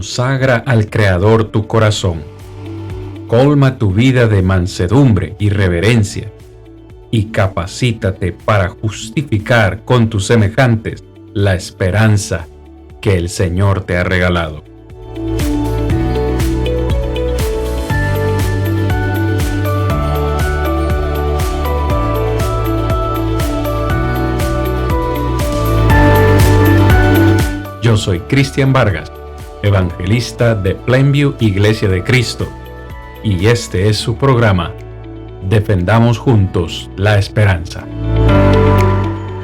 Consagra al Creador tu corazón. Colma tu vida de mansedumbre y reverencia, y capacítate para justificar con tus semejantes la esperanza que el Señor te ha regalado. Yo soy Cristian Vargas, evangelista de Plainview Iglesia de Cristo, y este es su programa, Defendamos Juntos la Esperanza.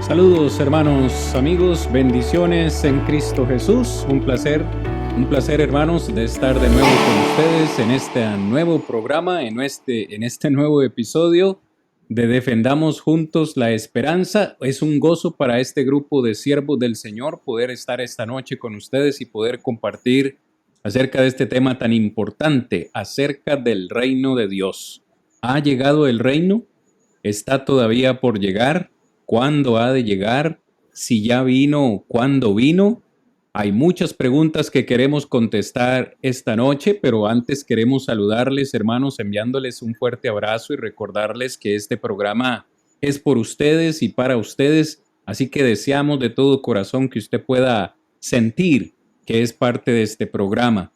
Saludos hermanos, amigos, bendiciones en Cristo Jesús. Un placer hermanos de estar de nuevo con ustedes en este nuevo programa, en este nuevo episodio de Defendamos Juntos la Esperanza. Es un gozo para este grupo de siervos del Señor poder estar esta noche con ustedes y poder compartir acerca de este tema tan importante, acerca del reino de Dios. ¿Ha llegado el reino? ¿Está todavía por llegar? ¿Cuándo ha de llegar? Si ya vino, ¿cuándo vino? Hay muchas preguntas que queremos contestar esta noche, pero antes queremos saludarles, hermanos, enviándoles un fuerte abrazo y recordarles que este programa es por ustedes y para ustedes, así que deseamos de todo corazón que usted pueda sentir que es parte de este programa.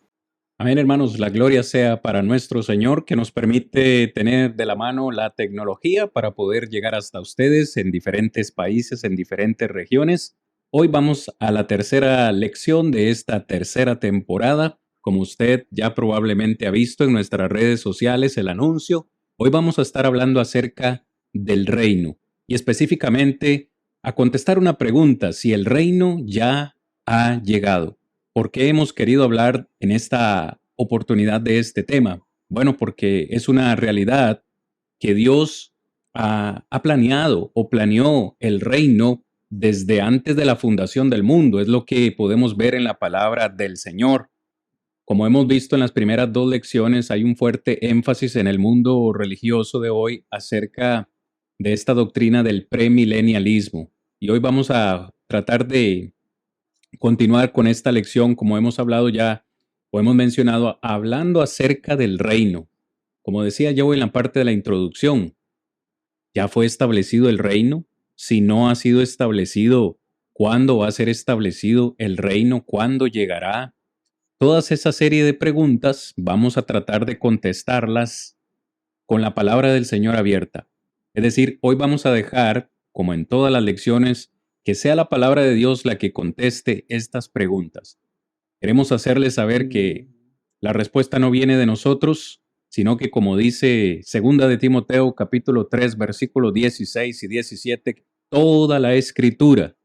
Amén, hermanos, la gloria sea para nuestro Señor, que nos permite tener de la mano la tecnología para poder llegar hasta ustedes en diferentes países, en diferentes regiones. Hoy vamos a la tercera lección de esta tercera temporada. Como usted ya probablemente ha visto en nuestras redes sociales el anuncio, hoy vamos a estar hablando acerca del reino y específicamente a contestar una pregunta: si el reino ya ha llegado. ¿Por qué hemos querido hablar en esta oportunidad de este tema? Bueno, porque es una realidad que Dios ha planeado o planeó el reino desde antes de la fundación del mundo. Es lo que podemos ver en la palabra del Señor. Como hemos visto en las primeras dos lecciones, hay un fuerte énfasis en el mundo religioso de hoy acerca de esta doctrina del premilenialismo. Y hoy vamos a tratar de continuar con esta lección, como hemos hablado ya o hemos mencionado, hablando acerca del reino. Como decía yo en la parte de la introducción, ¿ya fue establecido el reino? Si no ha sido establecido, ¿cuándo va a ser establecido el reino? ¿Cuándo llegará? Todas esa serie de preguntas vamos a tratar de contestarlas con la palabra del Señor abierta. Es decir, hoy vamos a dejar, como en todas las lecciones, que sea la palabra de Dios la que conteste estas preguntas. Queremos hacerles saber que la respuesta no viene de nosotros, sino que, como dice 2 de Timoteo capítulo 3, versículos 16 y 17, toda la escritura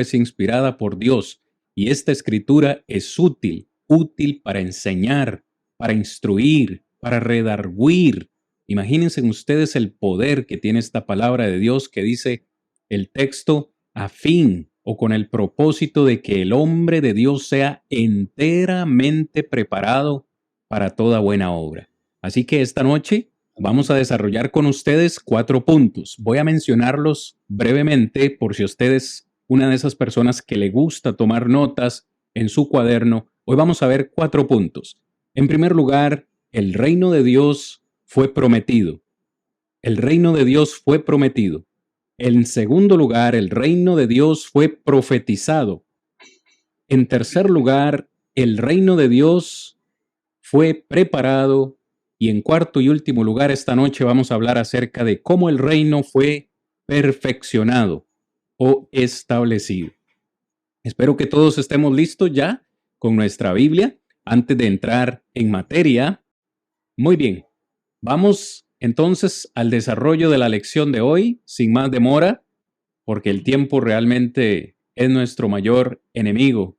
es inspirada por Dios, y esta escritura es útil para enseñar, para instruir, para redarguir. Imagínense ustedes el poder que tiene esta palabra de Dios que dice el texto: a fin o con el propósito de que el hombre de Dios sea enteramente preparado para toda buena obra. Así que esta noche vamos a desarrollar con ustedes 4 puntos. Voy a mencionarlos brevemente por si usted es una de esas personas que le gusta tomar notas en su cuaderno. Hoy vamos a ver 4 puntos. En primer lugar, el reino de Dios fue prometido. El reino de Dios fue prometido. En segundo lugar, el reino de Dios fue profetizado. En tercer lugar, el reino de Dios fue preparado. Y en cuarto y último lugar, esta noche vamos a hablar acerca de cómo el reino fue perfeccionado o establecido. Espero que todos estemos listos ya con nuestra Biblia antes de entrar en materia. Muy bien, vamos entonces al desarrollo de la lección de hoy, sin más demora, porque el tiempo realmente es nuestro mayor enemigo.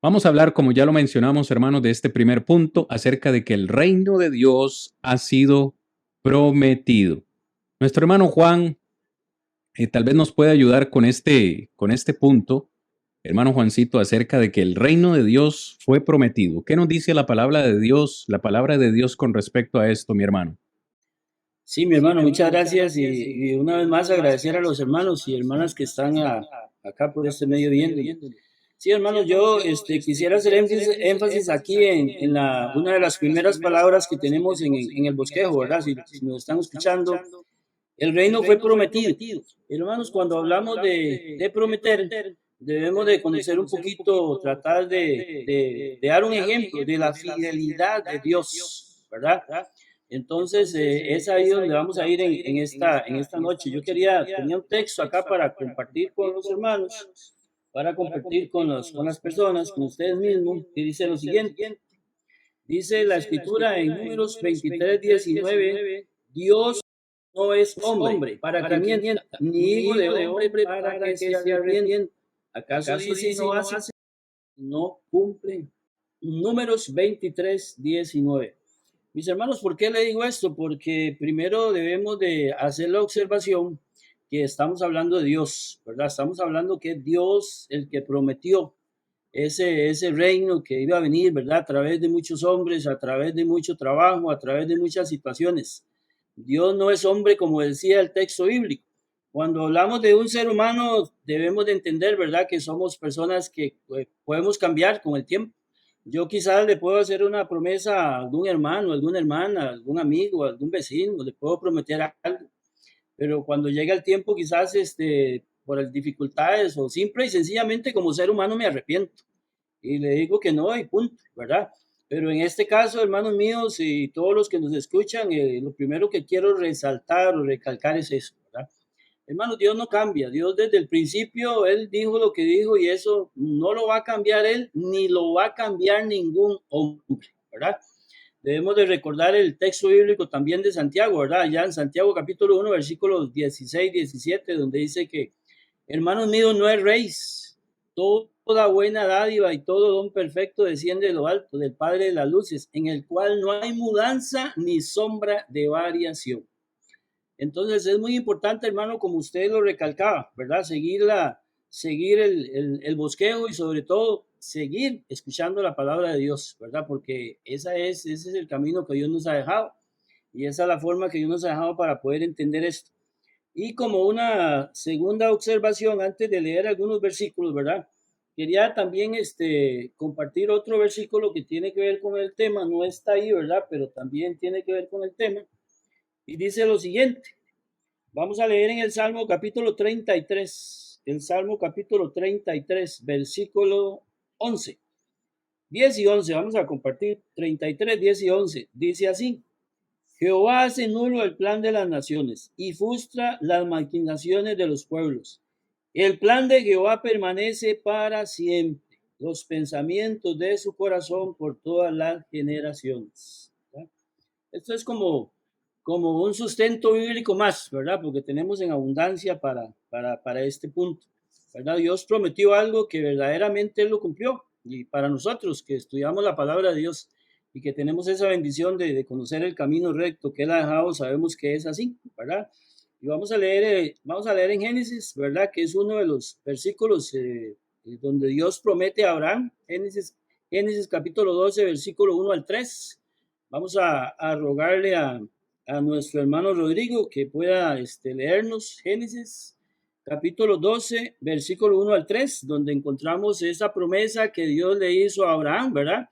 Vamos a hablar, como ya lo mencionamos, hermanos, de este primer punto, acerca de que el reino de Dios ha sido prometido. Nuestro hermano Juan tal vez nos puede ayudar con este punto, hermano Juancito, acerca de que el reino de Dios fue prometido. ¿Qué nos dice la palabra de Dios con respecto a esto, mi hermano? Sí, mi hermano, muchas gracias y una vez más agradecer a los hermanos y hermanas que están acá por este medio viendo. Sí, hermano, yo quisiera hacer énfasis aquí en una de las primeras palabras que tenemos en el bosquejo, ¿verdad? Si nos están escuchando, el reino fue prometido. Hermanos, cuando hablamos de prometer, debemos de conocer un poquito, tratar de dar un ejemplo de la fidelidad de Dios, ¿verdad? Entonces, es ahí donde vamos a ir en esta noche. Tenía un texto acá para compartir con los hermanos, para compartir con las personas, con ustedes mismos, que dice lo siguiente. Dice la escritura en Números 23:19, Dios no es hombre para que mienta, ni hijo de hombre para que se arrepienta. ¿Acaso dice y no hace? No cumple? Números 23:19. Mis hermanos, ¿por qué le digo esto? Porque primero debemos de hacer la observación que estamos hablando de Dios, ¿verdad? Estamos hablando que es Dios el que prometió ese reino que iba a venir, ¿verdad? A través de muchos hombres, a través de mucho trabajo, a través de muchas situaciones. Dios no es hombre, como decía el texto bíblico. Cuando hablamos de un ser humano, debemos de entender, ¿verdad? Que somos personas que podemos cambiar con el tiempo. Yo quizás le puedo hacer una promesa a algún hermano, alguna hermana, algún amigo, algún vecino, le puedo prometer algo, pero cuando llega el tiempo quizás por las dificultades o simple y sencillamente como ser humano me arrepiento y le digo que no y punto, ¿verdad? Pero en este caso, hermanos míos y todos los que nos escuchan, lo primero que quiero resaltar o recalcar es eso, ¿verdad? Hermanos, Dios no cambia. Dios desde el principio, Él dijo lo que dijo y eso no lo va a cambiar Él, ni lo va a cambiar ningún hombre, ¿verdad? Debemos de recordar el texto bíblico también de Santiago, ¿verdad? Ya en Santiago capítulo 1, versículos 16, 17, donde dice que, hermanos míos, no erréis. Toda buena dádiva y todo don perfecto desciende de lo alto, del Padre de las luces, en el cual no hay mudanza ni sombra de variación. Entonces es muy importante, hermano, como usted lo recalcaba, ¿verdad? Seguir el bosquejo y sobre todo seguir escuchando la palabra de Dios, ¿verdad? Porque ese es el camino que Dios nos ha dejado y esa es la forma que Dios nos ha dejado para poder entender esto. Y como una segunda observación, antes de leer algunos versículos, ¿verdad? Quería también compartir otro versículo que tiene que ver con el tema, no está ahí, ¿verdad? Pero también tiene que ver con el tema. Y dice lo siguiente, vamos a leer en el Salmo capítulo 33, el Salmo capítulo 33, versículo 11, 10 y 11, vamos a compartir 33, 10 y 11, dice así, Jehová hace nulo el plan de las naciones y frustra las maquinaciones de los pueblos. El plan de Jehová permanece para siempre, los pensamientos de su corazón por todas las generaciones. ¿Verdad? Esto es como un sustento bíblico más, ¿verdad? Porque tenemos en abundancia para este punto, ¿verdad? Dios prometió algo que verdaderamente Él lo cumplió. Y para nosotros que estudiamos la palabra de Dios y que tenemos esa bendición de conocer el camino recto que Él ha dejado, sabemos que es así, ¿verdad? Y vamos a leer en Génesis, ¿verdad? Que es uno de los versículos donde Dios promete a Abraham, Génesis capítulo 12, versículo 1 al 3. Vamos a rogarle a nuestro hermano Rodrigo que pueda leernos Génesis capítulo 12, versículo 1 al 3, donde encontramos esa promesa que Dios le hizo a Abraham, ¿verdad?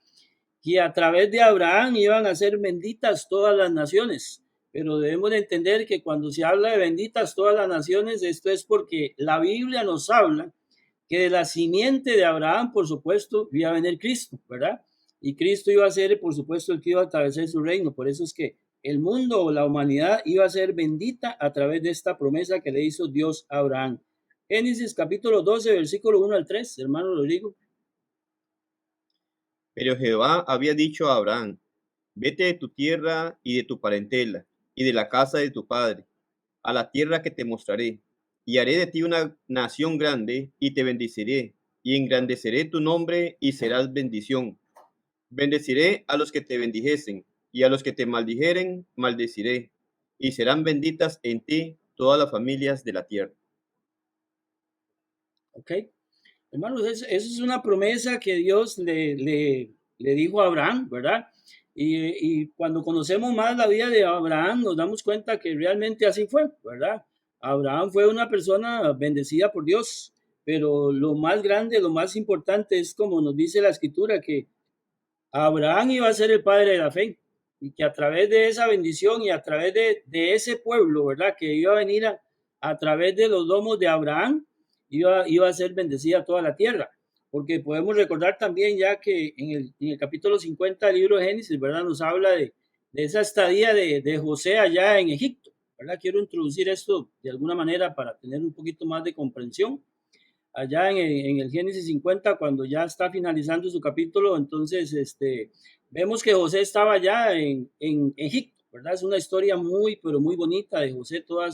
Que a través de Abraham iban a ser benditas todas las naciones. Pero debemos de entender que cuando se habla de benditas todas las naciones, esto es porque la Biblia nos habla que de la simiente de Abraham, por supuesto, iba a venir Cristo, ¿verdad? Y Cristo iba a ser, por supuesto, el que iba a atravesar su reino. Por eso es que el mundo o la humanidad iba a ser bendita a través de esta promesa que le hizo Dios a Abraham. Génesis capítulo 12, versículo 1 al 3, hermano Rodrigo. Pero Jehová había dicho a Abraham, vete de tu tierra y de tu parentela, y de la casa de tu padre, a la tierra que te mostraré, y haré de ti una nación grande, y te bendeciré, y engrandeceré tu nombre, y serás bendición. Bendeciré a los que te bendijesen, y a los que te maldijeren, maldeciré, y serán benditas en ti todas las familias de la tierra. Ok, hermanos, eso es una promesa que Dios le dijo a Abraham, ¿verdad? Y cuando conocemos más la vida de Abraham, nos damos cuenta que realmente así fue, ¿verdad? Abraham fue una persona bendecida por Dios, pero lo más grande, lo más importante es como nos dice la escritura, que Abraham iba a ser el padre de la fe y que a través de esa bendición y a través de ese pueblo, ¿verdad? Que iba a venir a través de los lomos de Abraham, iba a ser bendecida toda la tierra. Porque podemos recordar también ya que en el capítulo 50 del libro de Génesis, ¿verdad? Nos habla de esa estadía de José allá en Egipto, ¿verdad? Quiero introducir esto de alguna manera para tener un poquito más de comprensión. Allá en el Génesis 50, cuando ya está finalizando su capítulo, entonces vemos que José estaba allá en Egipto, ¿verdad? Es una historia muy, pero muy bonita de José, toda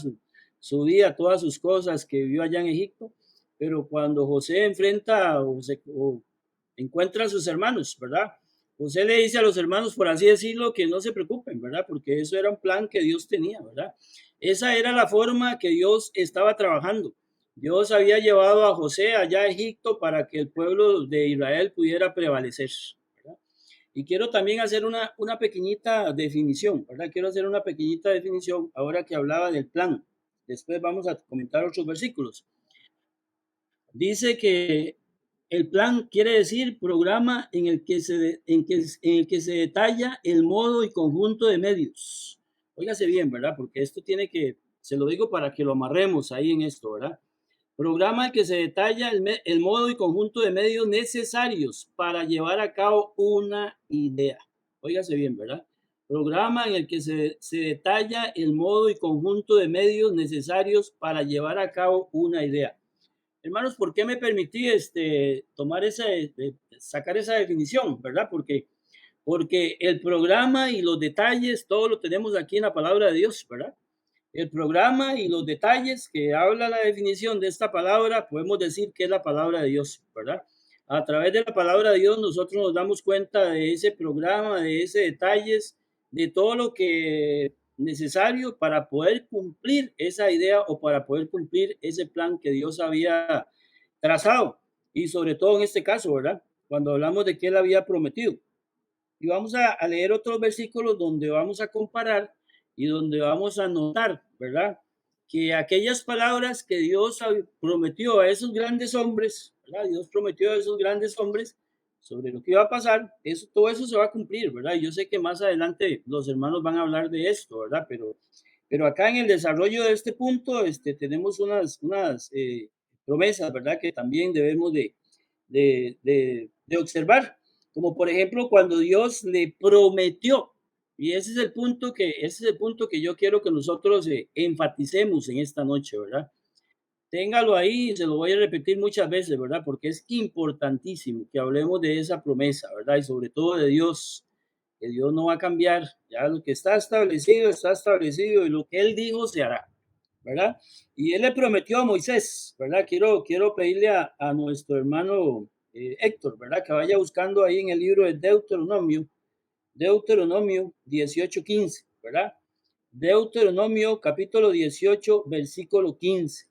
su vida, todas sus cosas que vivió allá en Egipto. Pero cuando José enfrenta o encuentra a sus hermanos, ¿verdad? José le dice a los hermanos, por así decirlo, que no se preocupen, ¿verdad? Porque eso era un plan que Dios tenía, ¿verdad? Esa era la forma que Dios estaba trabajando. Dios había llevado a José allá a Egipto para que el pueblo de Israel pudiera prevalecer, ¿verdad? Y quiero también hacer una pequeñita definición, ¿verdad? Quiero hacer una pequeñita definición ahora que hablaba del plan. Después vamos a comentar otros versículos. Dice que el plan quiere decir programa en el que se detalla el modo y conjunto de medios. Óigase bien, ¿verdad? Porque esto se lo digo para que lo amarremos ahí en esto, ¿verdad? Programa en el que se detalla el modo y conjunto de medios necesarios para llevar a cabo una idea. Óigase bien, ¿verdad? Programa en el que se detalla el modo y conjunto de medios necesarios para llevar a cabo una idea. Hermanos, ¿por qué me permití sacar esa definición, verdad? Porque el programa y los detalles, todo lo tenemos aquí en la palabra de Dios, ¿verdad? El programa y los detalles que habla la definición de esta palabra, podemos decir que es la palabra de Dios, ¿verdad? A través de la palabra de Dios nosotros nos damos cuenta de ese programa, de ese detalles, de todo lo que necesario para poder cumplir esa idea o para poder cumplir ese plan que Dios había trazado. Y sobre todo en este caso, ¿verdad? Cuando hablamos de que Él había prometido. Y vamos a leer otros versículos donde vamos a comparar y donde vamos a notar, ¿verdad? Que aquellas palabras que Dios prometió a esos grandes hombres, ¿verdad? Dios prometió a esos grandes hombres sobre lo que iba a pasar, todo eso se va a cumplir, ¿verdad? Yo sé que más adelante los hermanos van a hablar de esto, ¿verdad? Pero acá en el desarrollo de este punto, tenemos unas promesas, ¿verdad? Que también debemos de observar, como por ejemplo cuando Dios le prometió, y ese es el punto que yo quiero que nosotros enfaticemos en esta noche, ¿verdad? Téngalo ahí, se lo voy a repetir muchas veces, ¿verdad? Porque es importantísimo que hablemos de esa promesa, ¿verdad? Y sobre todo de Dios, que Dios no va a cambiar, ya lo que está establecido y lo que Él dijo se hará, ¿verdad? Y Él le prometió a Moisés, ¿verdad? Quiero pedirle a nuestro hermano Héctor, ¿verdad? Que vaya buscando ahí en el libro de Deuteronomio 18:15, ¿verdad? Deuteronomio capítulo 18, versículo 15,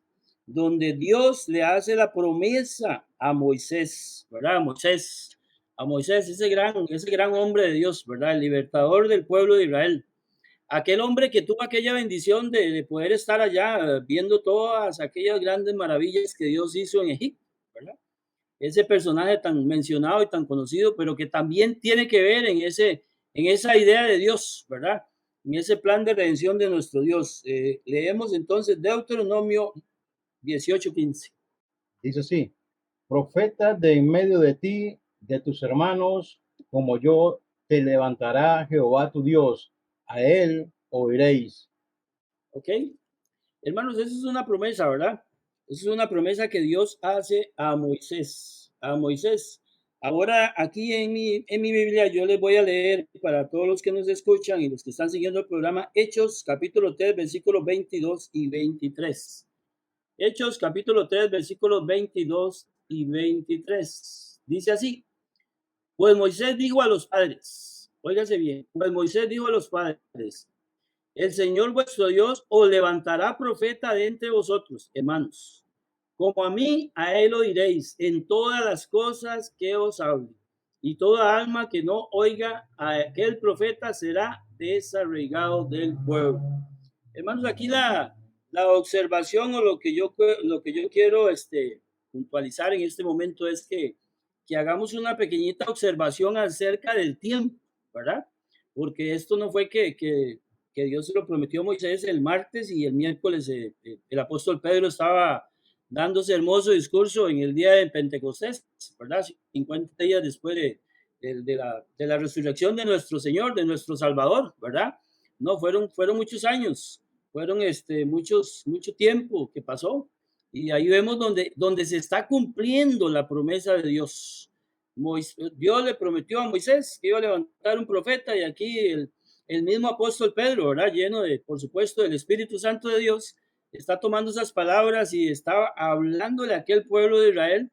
donde Dios le hace la promesa a Moisés, ¿verdad? A Moisés, ese gran hombre de Dios, ¿verdad? El libertador del pueblo de Israel. Aquel hombre que tuvo aquella bendición de poder estar allá viendo todas aquellas grandes maravillas que Dios hizo en Egipto, ¿verdad? Ese personaje tan mencionado y tan conocido, pero que también tiene que ver en esa idea de Dios, ¿verdad? En ese plan de redención de nuestro Dios. Leemos entonces Deuteronomio 18:15. Dice así: profeta de en medio de ti, de tus hermanos, como yo, te levantará Jehová tu Dios, a él oiréis. ¿Ok? Hermanos, esa es una promesa, ¿verdad? Esa es una promesa que Dios hace a Moisés. A Moisés. Ahora, aquí en mi Biblia, yo les voy a leer para todos los que nos escuchan y los que están siguiendo el programa, Hechos, capítulo 3, versículos 22 y 23. Hechos, capítulo 3, versículos 22 y 23. Dice así: pues Moisés dijo a los padres, óigase bien, pues Moisés dijo a los padres: el Señor vuestro Dios os levantará profeta de entre vosotros, hermanos. Como a mí, a él oiréis en todas las cosas que os hable. Y toda alma que no oiga a aquel profeta será desarraigado del pueblo. Hermanos, aquí la observación o lo que yo quiero puntualizar en este momento es que hagamos una pequeñita observación acerca del tiempo, ¿verdad? Porque esto no fue que Dios se lo prometió a Moisés el martes y el miércoles el apóstol Pedro estaba dándose hermoso discurso en el día de Pentecostés, ¿verdad? 50 días después de la resurrección de nuestro Señor, de nuestro Salvador, ¿verdad? No, fueron muchos años, fueron mucho tiempo que pasó. Y ahí vemos donde se está cumpliendo la promesa de Dios. Dios le prometió a Moisés que iba a levantar un profeta y aquí el mismo apóstol Pedro, ¿verdad? Lleno por supuesto, del Espíritu Santo de Dios, está tomando esas palabras y está hablándole a aquel pueblo de Israel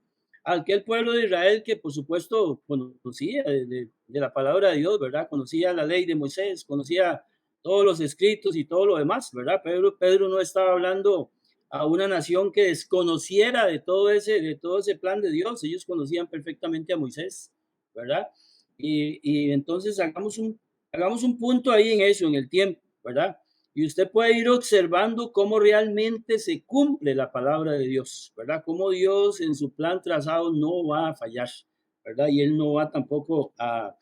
que por supuesto conocía de la palabra de Dios, ¿verdad? Conocía la ley de Moisés, conocía todos los escritos y todo lo demás, ¿verdad? Pedro no estaba hablando a una nación que desconociera de todo ese plan de Dios. Ellos conocían perfectamente a Moisés, ¿verdad? Y entonces hagamos un punto ahí en eso, en el tiempo, ¿verdad? Y usted puede ir observando cómo realmente se cumple la palabra de Dios, ¿verdad? Cómo Dios en su plan trazado no va a fallar, ¿verdad? Y Él no va tampoco a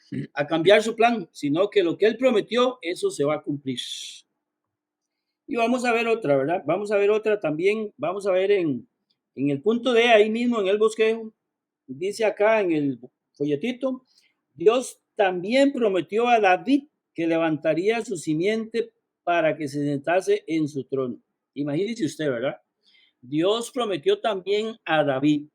cambiar su plan, sino que lo que Él prometió, eso se va a cumplir. Y vamos a ver otra, ¿verdad? Vamos a ver otra también, vamos a ver en el punto D, ahí mismo en el bosquejo, dice acá en el folletito, Dios también prometió a David que levantaría su simiente para que se sentase en su trono. Imagínese usted, ¿verdad? Dios prometió también a David.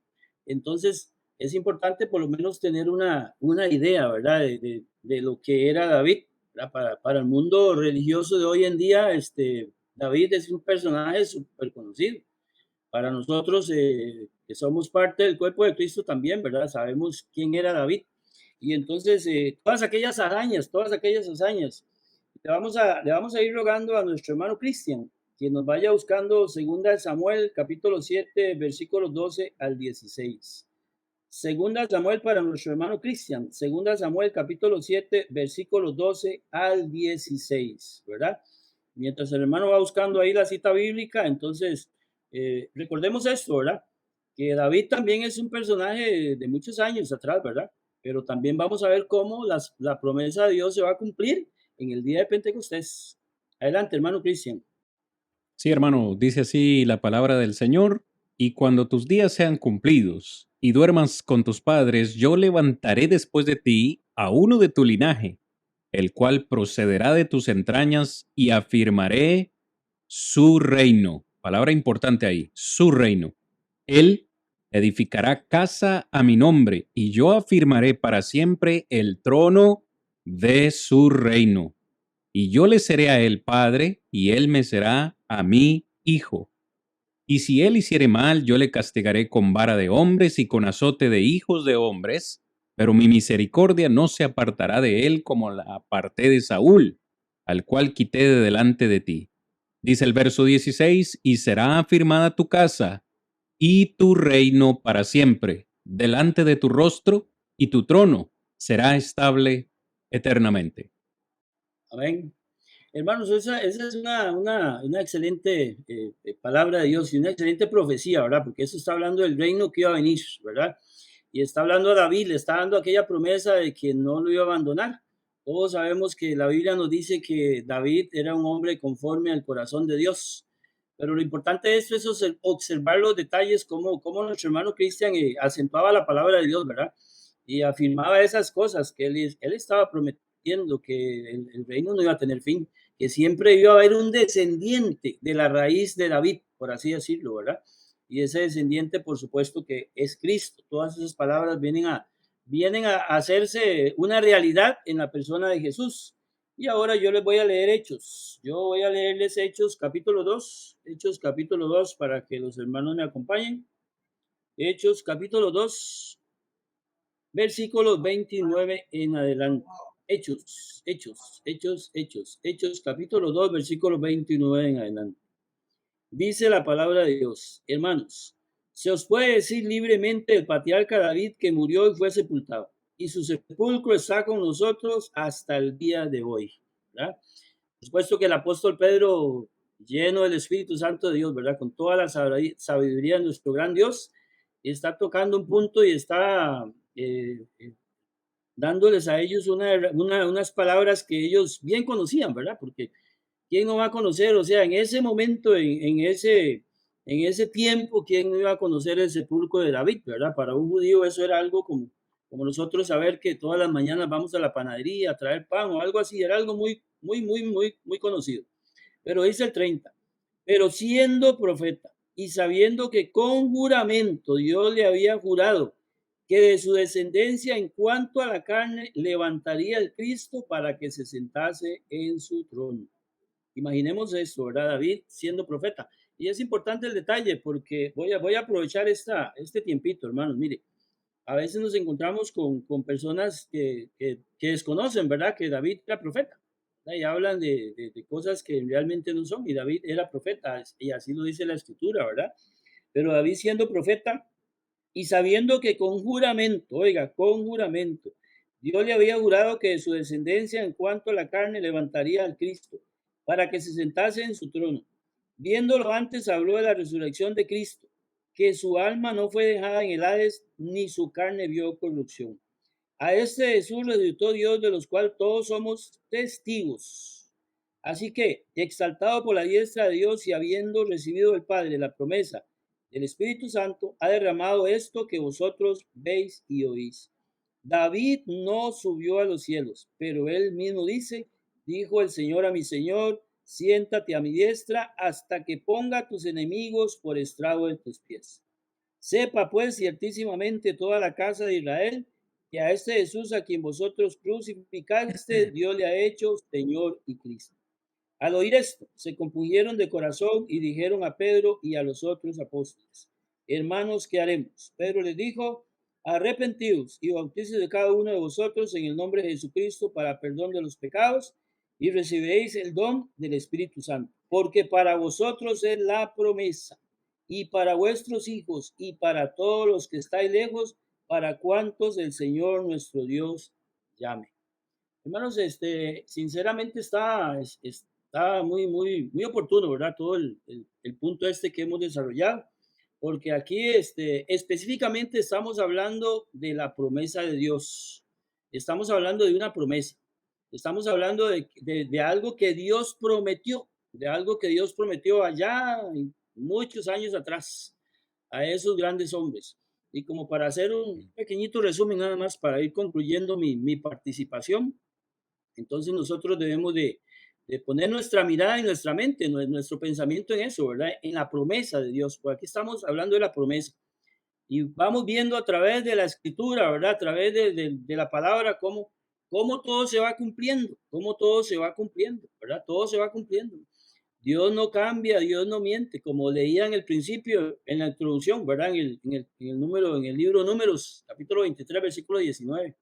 Entonces, es importante por lo menos tener una idea, ¿verdad? De lo que era David. Para el mundo religioso de hoy en día, David es un personaje súper conocido. Para nosotros, que somos parte del cuerpo de Cristo también, ¿verdad? Sabemos quién era David. Y entonces, todas aquellas hazañas, le vamos a ir rogando a nuestro hermano Cristian que nos vaya buscando 2 Samuel, capítulo 7, versículos 12 al 16. 2 Samuel para nuestro hermano Cristian, 2 Samuel, capítulo 7, versículos 12 al 16, ¿verdad? Mientras el hermano va buscando ahí la cita bíblica, entonces, recordemos esto, ¿verdad? Que David también es un personaje de muchos años atrás, ¿verdad? Pero también vamos a ver cómo la promesa de Dios se va a cumplir en el día de Pentecostés. Adelante, hermano Cristian. Sí, hermano, dice así la palabra del Señor, y cuando tus días sean cumplidos y duermas con tus padres, yo levantaré después de ti a uno de tu linaje, el cual procederá de tus entrañas y afirmaré su reino. Palabra importante ahí, su reino. Él edificará casa a mi nombre y yo afirmaré para siempre el trono de su reino. Y yo le seré a él padre, y él me será a mí hijo. Y si él hiciere mal, yo le castigaré con vara de hombres y con azote de hijos de hombres, pero mi misericordia no se apartará de él como la aparté de Saúl, al cual quité de delante de ti. Dice el verso 16, y será afirmada tu casa y tu reino para siempre, delante de tu rostro, y tu trono será estable eternamente. Amén. Hermanos, esa es una excelente palabra de Dios y una excelente profecía, ¿verdad? Porque eso está hablando del reino que iba a venir, ¿verdad? Y está hablando a David, le está dando aquella promesa de que no lo iba a abandonar. Todos sabemos que la Biblia nos dice que David era un hombre conforme al corazón de Dios. Pero lo importante de esto es observar los detalles, como nuestro hermano Cristian acentuaba la palabra de Dios, ¿verdad? Y afirmaba esas cosas que él estaba prometiendo, que el reino no iba a tener fin, que siempre iba a haber un descendiente de la raíz de David, por así decirlo, ¿verdad? Y ese descendiente, por supuesto, que es Cristo. Todas esas palabras vienen a hacerse una realidad en la persona de Jesús. Y ahora yo les voy a leer Hechos. Yo voy a leerles Hechos capítulo 2, para que los hermanos me acompañen. Hechos capítulo 2, versículos 29 en adelante. Hechos, capítulo 2, versículo 29 en adelante. Dice la palabra de Dios: hermanos, se os puede decir libremente el patriarca David que murió y fue sepultado, y su sepulcro está con nosotros hasta el día de hoy, ¿verdad? Por supuesto que el apóstol Pedro, lleno del Espíritu Santo de Dios, ¿verdad? Con toda la sabiduría de nuestro gran Dios, está tocando un punto y está dándoles a ellos unas palabras que ellos bien conocían, ¿verdad? Porque ¿quién no va a conocer? O sea, en ese momento, en ese tiempo, ¿quién no iba a conocer el sepulcro de David, verdad? Para un judío eso era algo como nosotros saber que todas las mañanas vamos a la panadería a traer pan o algo así, era algo muy conocido. Pero dice el 30, pero siendo profeta y sabiendo que con juramento Dios le había jurado que de su descendencia en cuanto a la carne levantaría el Cristo para que se sentase en su trono. Imaginemos esto, ¿verdad? David siendo profeta. Y es importante el detalle porque voy a aprovechar este tiempito, hermanos. Mire, a veces nos encontramos con personas que desconocen, ¿verdad? Que David era profeta. ¿Verdad? Y hablan de cosas que realmente no son. Y David era profeta, y así lo dice la escritura, ¿verdad? Pero David siendo profeta y sabiendo que con juramento, oiga, con juramento, Dios le había jurado que de su descendencia en cuanto a la carne levantaría al Cristo para que se sentase en su trono. Viéndolo antes, habló de la resurrección de Cristo, que su alma no fue dejada en el Hades, ni su carne vio corrupción. A este Jesús resucitó Dios, de los cuales todos somos testigos. Así que, exaltado por la diestra de Dios y habiendo recibido del Padre la promesa del Espíritu Santo, ha derramado esto que vosotros veis y oís. David no subió a los cielos, pero él mismo dice, dijo el Señor a mi Señor, siéntate a mi diestra hasta que ponga tus enemigos por estrado de tus pies. Sepa pues ciertísimamente toda la casa de Israel que a este Jesús a quien vosotros crucificaste, Dios le ha hecho Señor y Cristo. Al oír esto, se compungieron de corazón y dijeron a Pedro y a los otros apóstoles, hermanos, ¿qué haremos? Pedro les dijo, arrepentidos y bautícese de cada uno de vosotros en el nombre de Jesucristo para perdón de los pecados y recibiréis el don del Espíritu Santo, porque para vosotros es la promesa y para vuestros hijos y para todos los que estáis lejos, para cuantos el Señor nuestro Dios llame. Hermanos, sinceramente está muy oportuno, ¿verdad? Todo el punto que hemos desarrollado, porque aquí específicamente estamos hablando de la promesa de Dios. Estamos hablando de una promesa. Estamos hablando de algo que Dios prometió, de algo que Dios prometió allá muchos años atrás a esos grandes hombres. Y como para hacer un pequeñito resumen nada más para ir concluyendo mi participación, entonces nosotros debemos de poner nuestra mirada y nuestra mente, nuestro pensamiento en eso, ¿verdad? En la promesa de Dios. Por aquí estamos hablando de la promesa. Y vamos viendo a través de la escritura, ¿verdad? A través de la palabra, cómo todo se va cumpliendo, ¿verdad? Todo se va cumpliendo. Dios no cambia, Dios no miente, como leía en el principio, en la introducción, ¿verdad? En el libro Números, capítulo 23, versículo 19,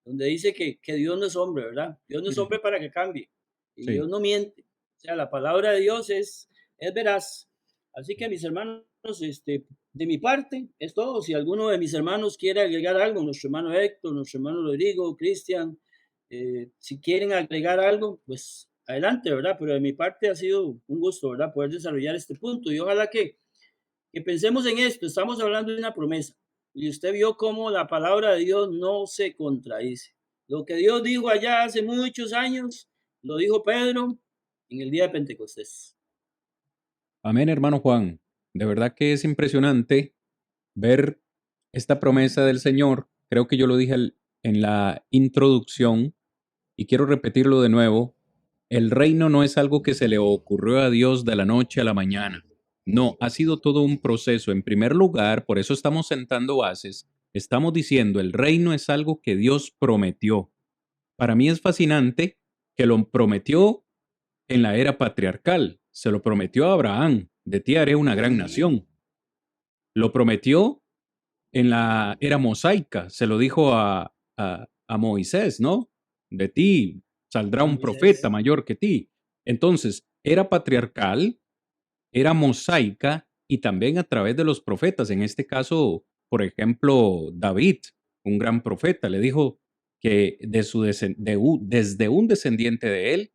donde dice que Dios no es hombre, ¿verdad? Dios no es hombre para que cambie, y Dios no miente. O sea, la palabra de Dios es veraz. Así que mis hermanos, de mi parte es todo. Si alguno de mis hermanos quiere agregar algo, nuestro hermano Héctor, nuestro hermano Rodrigo, Cristian, si quieren agregar algo, pues adelante, ¿verdad? Pero de mi parte ha sido un gusto, ¿verdad? Poder desarrollar este punto y ojalá que pensemos en esto. Estamos hablando de una promesa y usted vio cómo la palabra de Dios no se contradice. Lo que Dios dijo allá hace muchos años, lo dijo Pedro en el día de Pentecostés. Amén, hermano Juan. De verdad que es impresionante ver esta promesa del Señor. Creo que yo lo dije en la introducción y quiero repetirlo de nuevo. El reino no es algo que se le ocurrió a Dios de la noche a la mañana. No, ha sido todo un proceso. En primer lugar, por eso estamos sentando bases. Estamos diciendo, el reino es algo que Dios prometió. Para mí es fascinante que lo prometió en la era patriarcal. Se lo prometió a Abraham, de ti haré una gran nación. Lo prometió en la era mosaica, se lo dijo a Moisés, ¿no? De ti saldrá un profeta mayor que ti. Entonces, era patriarcal, era mosaica y también a través de los profetas. En este caso, por ejemplo, David, un gran profeta, le dijo que desde un descendiente de él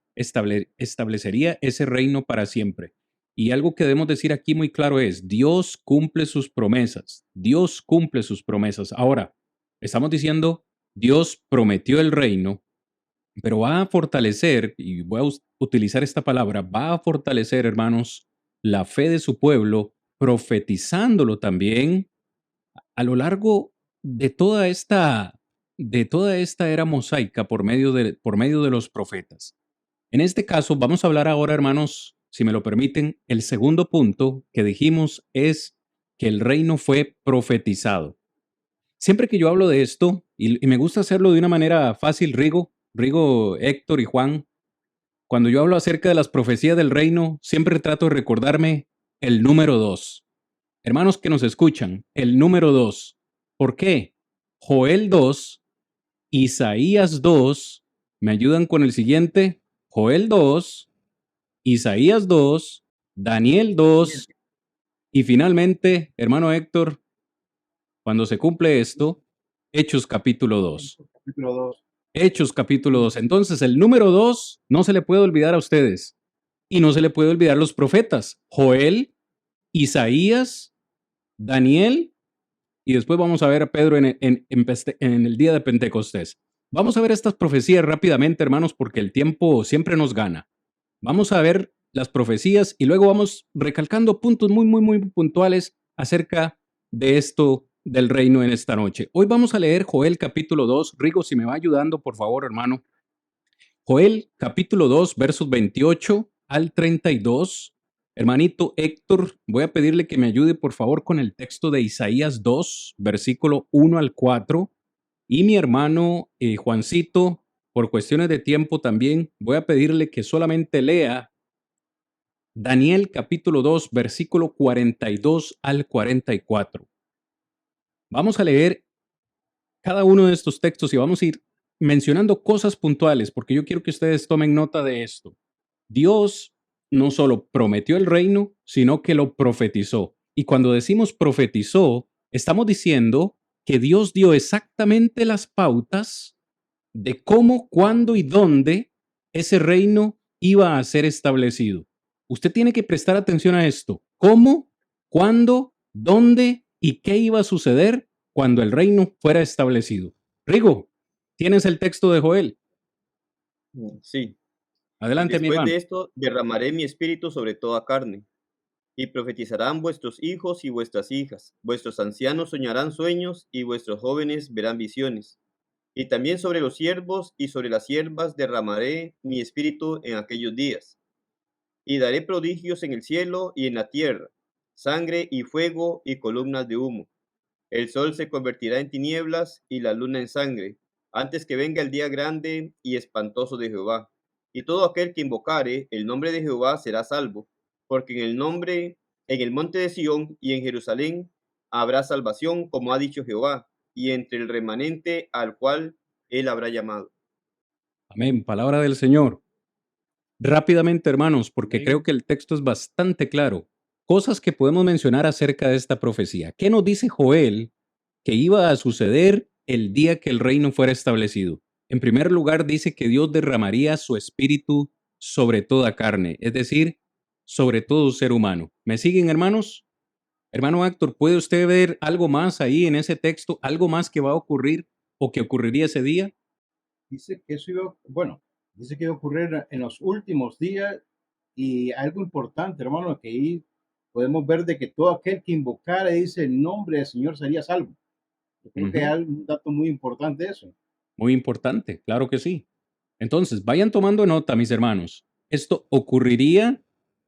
establecería ese reino para siempre. Y algo que debemos decir aquí muy claro es, Dios cumple sus promesas. Dios cumple sus promesas. Ahora, estamos diciendo, Dios prometió el reino, pero va a fortalecer, y voy a utilizar esta palabra, va a fortalecer, hermanos, la fe de su pueblo, profetizándolo también a lo largo de toda esta era mosaica por medio de los profetas. En este caso, vamos a hablar ahora, hermanos, si me lo permiten, el segundo punto que dijimos es que el reino fue profetizado. Siempre que yo hablo de esto, y me gusta hacerlo de una manera fácil, Rigo, Héctor y Juan, cuando yo hablo acerca de las profecías del reino, siempre trato de recordarme el número 2. Hermanos que nos escuchan, el número 2. ¿Por qué? Joel 2, Isaías 2, ¿me ayudan con el siguiente? Joel 2, Isaías 2, Daniel 2 y finalmente, hermano Héctor, cuando se cumple esto, Hechos capítulo 2. Capítulo 2. Hechos capítulo 2. Entonces, el número 2 no se le puede olvidar a ustedes y no se le puede olvidar los profetas, Joel, Isaías, Daniel y después vamos a ver a Pedro en el día de Pentecostés. Vamos a ver estas profecías rápidamente, hermanos, porque el tiempo siempre nos gana. Vamos a ver las profecías y luego vamos recalcando puntos muy puntuales acerca de esto del reino en esta noche. Hoy vamos a leer Joel capítulo 2. Rigo, si me va ayudando, por favor, hermano. Joel capítulo 2, versos 28 al 32. Hermanito Héctor, voy a pedirle que me ayude, por favor, con el texto de Isaías 2, versículo 1 al 4. Y mi hermano Juancito, por cuestiones de tiempo también, voy a pedirle que solamente lea Daniel capítulo 2, versículo 42 al 44. Vamos a leer cada uno de estos textos y vamos a ir mencionando cosas puntuales, porque yo quiero que ustedes tomen nota de esto. Dios no solo prometió el reino, sino que lo profetizó. Y cuando decimos profetizó, estamos diciendo que Dios dio exactamente las pautas de cómo, cuándo y dónde ese reino iba a ser establecido. Usted tiene que prestar atención a esto. ¿Cómo, cuándo, dónde y qué iba a suceder cuando el reino fuera establecido? Rigo, ¿tienes el texto de Joel? Sí. Adelante, mi Después hermano. de esto, derramaré mi espíritu sobre toda carne, y profetizarán vuestros hijos y vuestras hijas, vuestros ancianos soñarán sueños, y vuestros jóvenes verán visiones. Y también sobre los siervos y sobre las siervas derramaré mi espíritu en aquellos días. Y daré prodigios en el cielo y en la tierra, sangre y fuego y columnas de humo. El sol se convertirá en tinieblas y la luna en sangre, antes que venga el día grande y espantoso de Jehová. Y todo aquel que invocare el nombre de Jehová será salvo, porque en el monte de Sión y en Jerusalén habrá salvación, como ha dicho Jehová, y entre el remanente al cual él habrá llamado. Amén. Palabra del Señor. Rápidamente, hermanos, porque Amén. creo que el texto es bastante claro. Cosas que podemos mencionar acerca de esta profecía. ¿Qué nos dice Joel que iba a suceder el día que el reino fuera establecido? En primer lugar, dice que Dios derramaría su espíritu sobre toda carne, es decir, sobre todo ser humano. ¿Me siguen, hermanos? Hermano Héctor, ¿puede usted ver algo más ahí en ese texto? ¿Algo más que va a ocurrir o que ocurriría ese día? Dice que eso iba, bueno, dice que iba a ocurrir en los últimos días y algo importante, hermano, que ahí podemos ver de que todo aquel que invocara y dice el nombre del Señor sería salvo. Yo creo que Ujú. hay un dato muy importante eso. Muy importante, claro que sí. Entonces, vayan tomando nota, mis hermanos. Esto ocurriría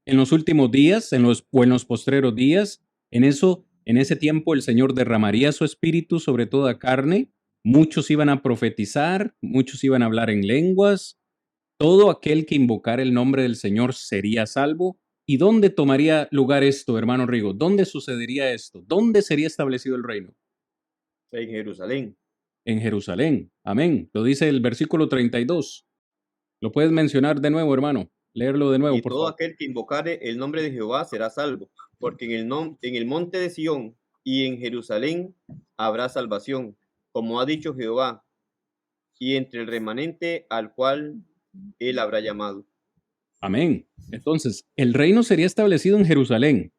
en los últimos días, o en los postreros días. En ese tiempo, el Señor derramaría su espíritu sobre toda carne. Muchos iban a profetizar, muchos iban a hablar en lenguas. Todo aquel que invocara el nombre del Señor sería salvo. ¿Y dónde tomaría lugar esto, hermano Rigo? ¿Dónde sucedería esto? ¿Dónde sería establecido el reino? En Jerusalén. En Jerusalén. Amén. Lo dice el versículo 32. ¿Lo puedes mencionar de nuevo, hermano? Leerlo de nuevo, Y por todo favor. aquel que invocare el nombre de Jehová será salvo, porque en el monte de Sión y en Jerusalén habrá salvación, como ha dicho Jehová, y entre el remanente al cual él habrá llamado. Amén. Entonces, el reino sería establecido en Jerusalén.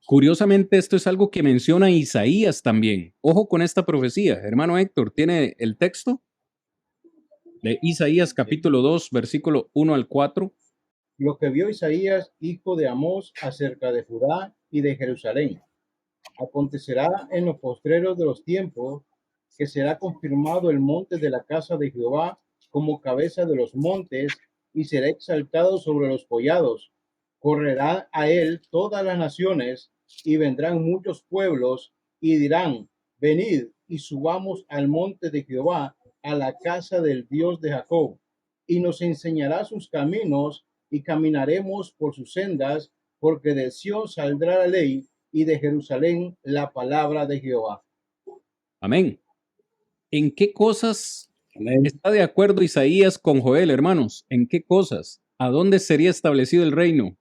Curiosamente, esto es algo que menciona Isaías también. Ojo con esta profecía. Hermano Héctor, ¿tiene el texto? De Isaías capítulo 2, versículo 1 al 4. Lo que vio Isaías, hijo de Amós, acerca de Judá y de Jerusalén. Acontecerá en los postreros de los tiempos que será confirmado el monte de la casa de Jehová como cabeza de los montes y será exaltado sobre los collados. Correrán a él todas las naciones y vendrán muchos pueblos y dirán, venid y subamos al monte de Jehová, a la casa del Dios de Jacob, y nos enseñará sus caminos y caminaremos por sus sendas, porque de Sión saldrá la ley y de Jerusalén la palabra de Jehová. Amén. ¿En qué cosas Amén. está de acuerdo Isaías con Joel, hermanos? ¿En qué cosas? ¿A dónde sería establecido el reino?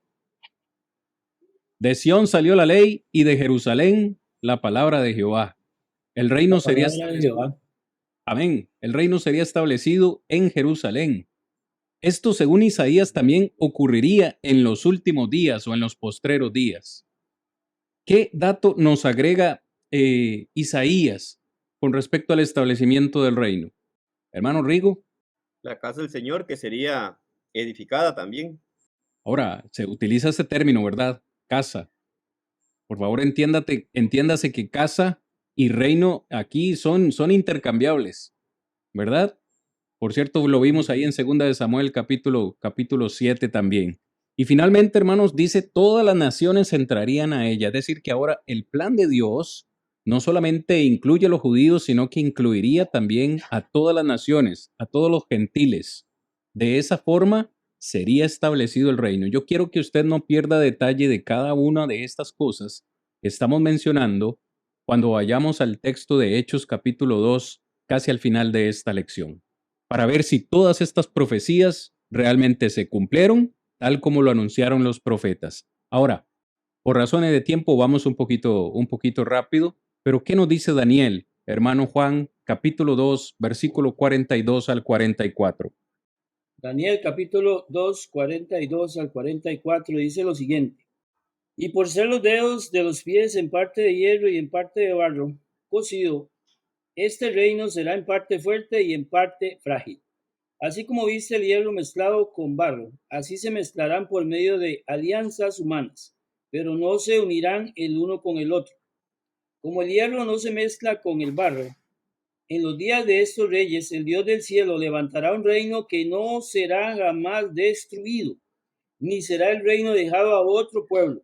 De Sión salió la ley y de Jerusalén la palabra de Jehová. El reino La sería palabra de establecido. Jehová. Amén. El reino sería establecido en Jerusalén. Esto, según Isaías, también ocurriría en los últimos días o en los postreros días. ¿Qué dato nos agrega Isaías con respecto al establecimiento del reino? Hermano Rigo, La casa del Señor que sería edificada también. ahora se utiliza ese término, ¿verdad? Casa. Por favor, entiéndase que casa y reino aquí son intercambiables, ¿verdad? Por cierto, lo vimos ahí en 2 de Samuel capítulo 7 también. Y finalmente, hermanos, dice, todas las naciones entrarían a ella. Es decir, que ahora el plan de Dios no solamente incluye a los judíos, sino que incluiría también a todas las naciones, a todos los gentiles. De esa forma sería establecido el reino. Yo quiero que usted no pierda detalle de cada una de estas cosas que estamos mencionando cuando vayamos al texto de Hechos capítulo 2, casi al final de esta lección, para ver si todas estas profecías realmente se cumplieron, tal como lo anunciaron los profetas. Ahora, por razones de tiempo, vamos un poquito rápido, pero ¿qué nos dice Daniel, hermano Juan, capítulo 2, versículo 42 al 44? Daniel capítulo 2, 42 al 44 dice lo siguiente. Y por ser los dedos de los pies en parte de hierro y en parte de barro cocido, este reino será en parte fuerte y en parte frágil. Así como viste el hierro mezclado con barro, así se mezclarán por medio de alianzas humanas, pero no se unirán el uno con el otro. Como el hierro no se mezcla con el barro, en los días de estos reyes, el Dios del cielo levantará un reino que no será jamás destruido, ni será el reino dejado a otro pueblo.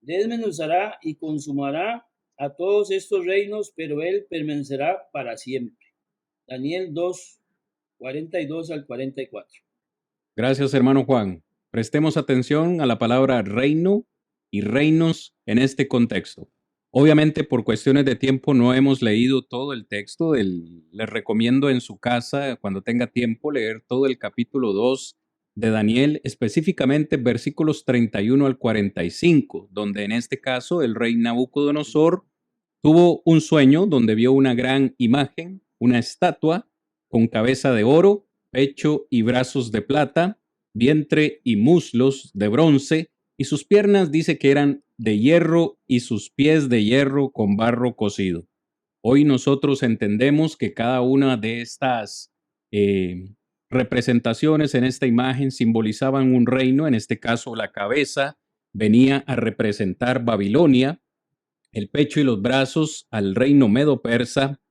Desmenuzará y consumará a todos estos reinos, pero él permanecerá para siempre. Daniel 2, 42 al 44. Gracias, hermano Juan. Prestemos atención a la palabra reino y reinos en este contexto. Obviamente, por cuestiones de tiempo, no hemos leído todo el texto. Les recomiendo en su casa, cuando tenga tiempo, leer todo el capítulo 2 de Daniel, específicamente versículos 31 al 45, donde en este caso el rey Nabucodonosor tuvo un sueño donde vio una gran imagen, una estatua con cabeza de oro, pecho y brazos de plata, vientre y muslos de bronce, y sus piernas dice que eran de hierro y sus pies de hierro con barro cocido. Hoy nosotros entendemos que cada una de estas representaciones en esta imagen simbolizaban un reino. En este caso, la cabeza venía a representar Babilonia, el pecho y los brazos al reino medo-persa.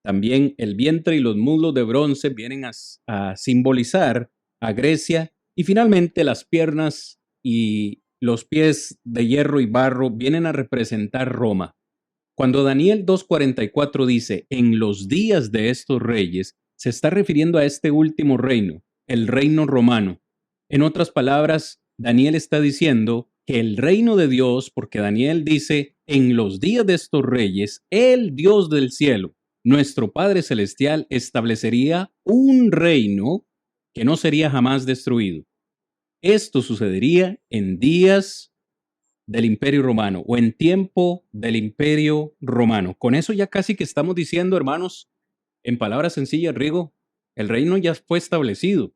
También el vientre y los muslos de bronce vienen a simbolizar a Grecia, y finalmente las piernas y los pies de hierro y barro vienen a representar Roma. Cuando Daniel 2:44 dice en los días de estos reyes, se está refiriendo a este último reino, el reino romano. En otras palabras, Daniel está diciendo que el reino de Dios, porque Daniel dice en los días de estos reyes, el Dios del cielo, nuestro Padre Celestial, establecería un reino que no sería jamás destruido. Esto sucedería en días del Imperio Romano o en tiempo del Imperio Romano. Con eso ya casi que estamos diciendo, hermanos, en palabras sencillas, Rigo, el reino ya fue establecido,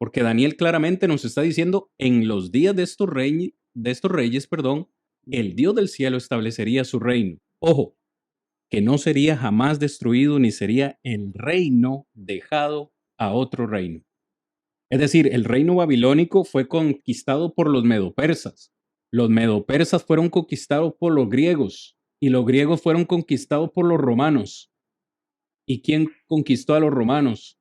Porque Daniel claramente nos está diciendo, en los días de estos reyes, el Dios del cielo establecería su reino. Ojo, que no sería jamás destruido ni sería el reino dejado a otro reino. Es decir, el reino babilónico fue conquistado por los medopersas. Los medopersas fueron conquistados por los griegos y los griegos fueron conquistados por los romanos. ¿Y quién conquistó a los romanos?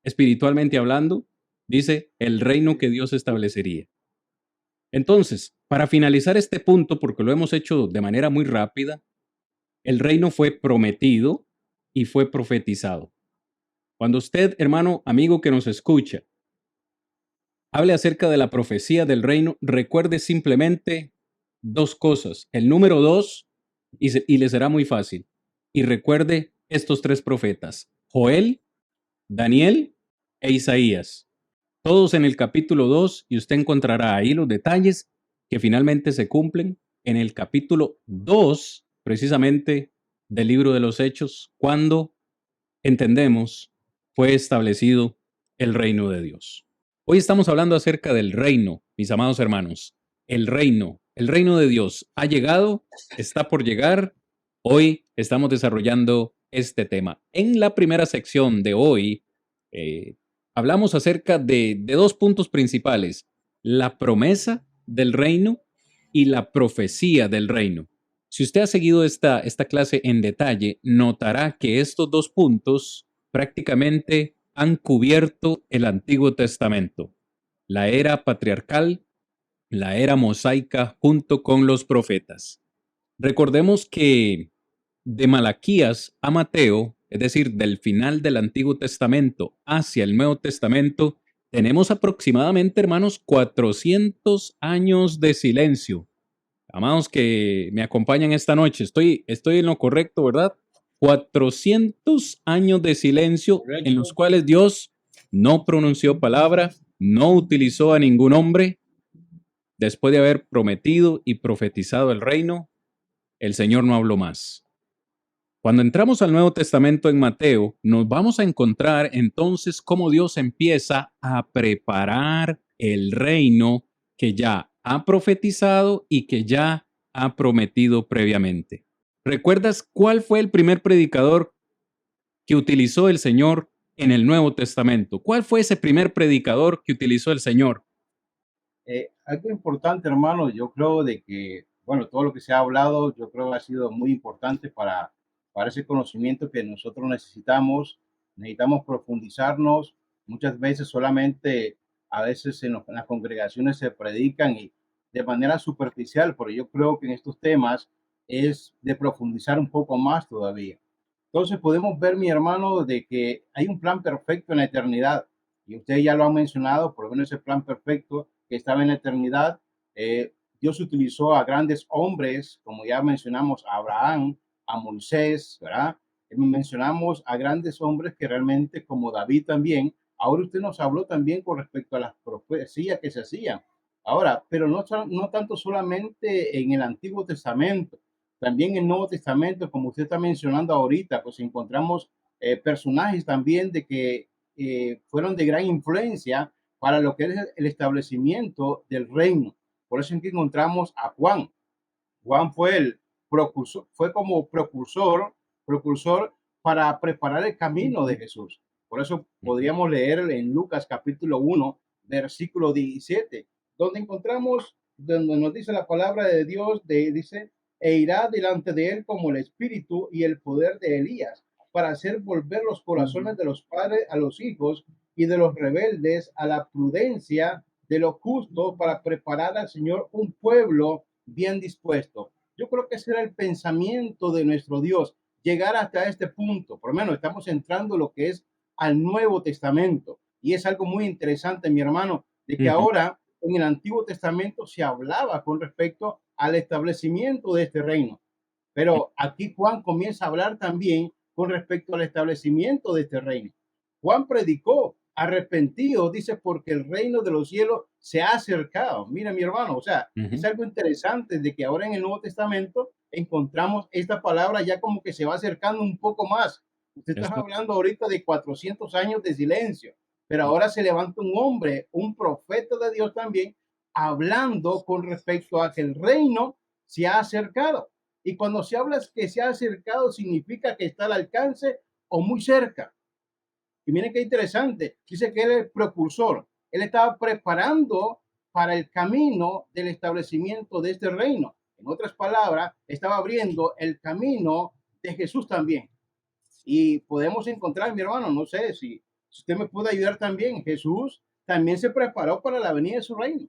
Espiritualmente hablando, dice el reino que Dios establecería. Entonces, para finalizar este punto, porque lo hemos hecho de manera muy rápida, el reino fue prometido y fue profetizado. Cuando usted, hermano, amigo que nos escucha, hable acerca de la profecía del reino, recuerde simplemente dos cosas. El número 2, y le será muy fácil. Y recuerde estos tres profetas, Joel, Daniel e Isaías. Todos en el capítulo 2, y usted encontrará ahí los detalles que finalmente se cumplen en el capítulo 2, precisamente del libro de los Hechos, cuando entendemos fue establecido el reino de Dios. Hoy estamos hablando acerca del reino, mis amados hermanos. El reino de Dios ha llegado, está por llegar. Hoy estamos desarrollando este tema. En la primera sección de hoy, hablamos acerca de dos puntos principales: la promesa del reino y la profecía del reino. Si usted ha seguido esta clase en detalle, notará que estos dos puntos prácticamente han cubierto el Antiguo Testamento, la era patriarcal, la era mosaica junto con los profetas. Recordemos que de Malaquías a Mateo, es decir, del final del Antiguo Testamento hacia el Nuevo Testamento, tenemos aproximadamente, hermanos, 400 años de silencio. Amados que me acompañan esta noche, estoy en lo correcto, ¿verdad? 400 años de silencio en los cuales Dios no pronunció palabra, no utilizó a ningún hombre. Después de haber prometido y profetizado el reino, el Señor no habló más. Cuando entramos al Nuevo Testamento en Mateo, nos vamos a encontrar entonces cómo Dios empieza a preparar el reino que ya ha profetizado y que ya ha prometido previamente. ¿Recuerdas cuál fue el primer predicador que utilizó el Señor en el Nuevo Testamento? ¿Cuál fue ese primer predicador que utilizó el Señor? Algo importante, hermano, yo creo de que, bueno, todo lo que se ha hablado, yo creo que ha sido muy importante para ese conocimiento que nosotros necesitamos. Necesitamos profundizarnos. Muchas veces solamente, a veces en las congregaciones se predican y de manera superficial, pero yo creo que en estos temas es de profundizar un poco más todavía. Entonces podemos ver, mi hermano, de que hay un plan perfecto en la eternidad. Y ustedes ya lo han mencionado, por lo menos ese plan perfecto que estaba en la eternidad. Dios utilizó a grandes hombres, como ya mencionamos, a Abraham, a Moisés, ¿verdad? Mencionamos a grandes hombres que realmente, como David también. Ahora usted nos habló también con respecto a las profecías que se hacían. Ahora, pero no tanto solamente en el Antiguo Testamento, también en el Nuevo Testamento, como usted está mencionando ahorita, pues encontramos personajes también de que fueron de gran influencia para lo que es el establecimiento del reino. Por eso es que encontramos a Juan. Juan fue el precursor, fue como precursor para preparar el camino de Jesús. Por eso podríamos leer en Lucas capítulo 1, versículo 17, donde encontramos, donde nos dice la palabra de Dios, dice, e irá delante de él como el espíritu y el poder de Elías, para hacer volver los corazones de los padres a los hijos y de los rebeldes a la prudencia de los justos, para preparar al Señor un pueblo bien dispuesto. Yo creo que ese era el pensamiento de nuestro Dios, llegar hasta este punto. Por lo menos estamos entrando lo que es al Nuevo Testamento. Y es algo muy interesante, mi hermano, de que ahora en el Antiguo Testamento se hablaba con respecto al establecimiento de este reino. Pero aquí Juan comienza a hablar también con respecto al establecimiento de este reino. Juan predicó, arrepentido, dice, porque el reino de los cielos se ha acercado. Mira, mi hermano, o sea, es algo interesante de que ahora en el Nuevo Testamento encontramos esta palabra ya como que se va acercando un poco más. Usted está hablando ahorita de 400 años de silencio. pero ahora se levanta un hombre, un profeta de Dios también, hablando con respecto a que el reino se ha acercado. Y cuando se habla que se ha acercado, significa que está al alcance o muy cerca. Y miren qué interesante, dice que él es el precursor. Él estaba preparando para el camino del establecimiento de este reino. En otras palabras, estaba abriendo el camino de Jesús también. Y podemos encontrar, mi hermano, no sé si usted me puede ayudar también. Jesús también se preparó para la venida de su reino.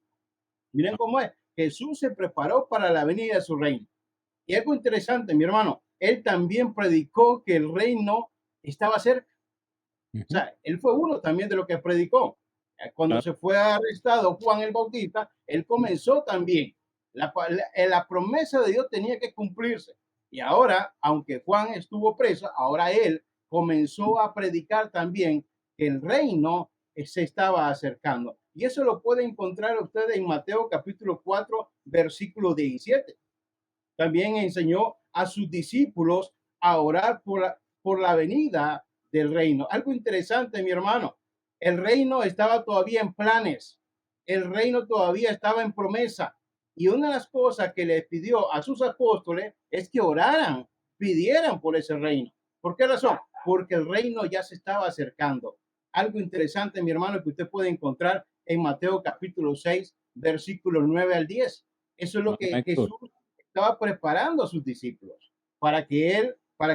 Miren cómo es. Jesús se preparó para la venida de su reino. Y algo interesante, mi hermano, él también predicó que el reino estaba cerca. O sea, él fue uno también de lo que predicó. Cuando se fue arrestado Juan el Bautista, él comenzó también. La promesa de Dios tenía que cumplirse. Y ahora, aunque Juan estuvo preso, ahora él comenzó a predicar también que el reino se estaba acercando. Y eso lo puede encontrar usted en Mateo capítulo 4, versículo 17. También enseñó a sus discípulos a orar por la venida del reino. Algo interesante, mi hermano. El reino estaba todavía en planes. El reino todavía estaba en promesa. Y una de las cosas que le pidió a sus apóstoles es que oraran, pidieran por ese reino. ¿Por qué razón? Porque el reino ya se estaba acercando. Algo interesante, mi hermano, que usted puede encontrar en Mateo capítulo 6, versículos 9 al 10. Eso es lo que Jesús estaba preparando a sus discípulos para que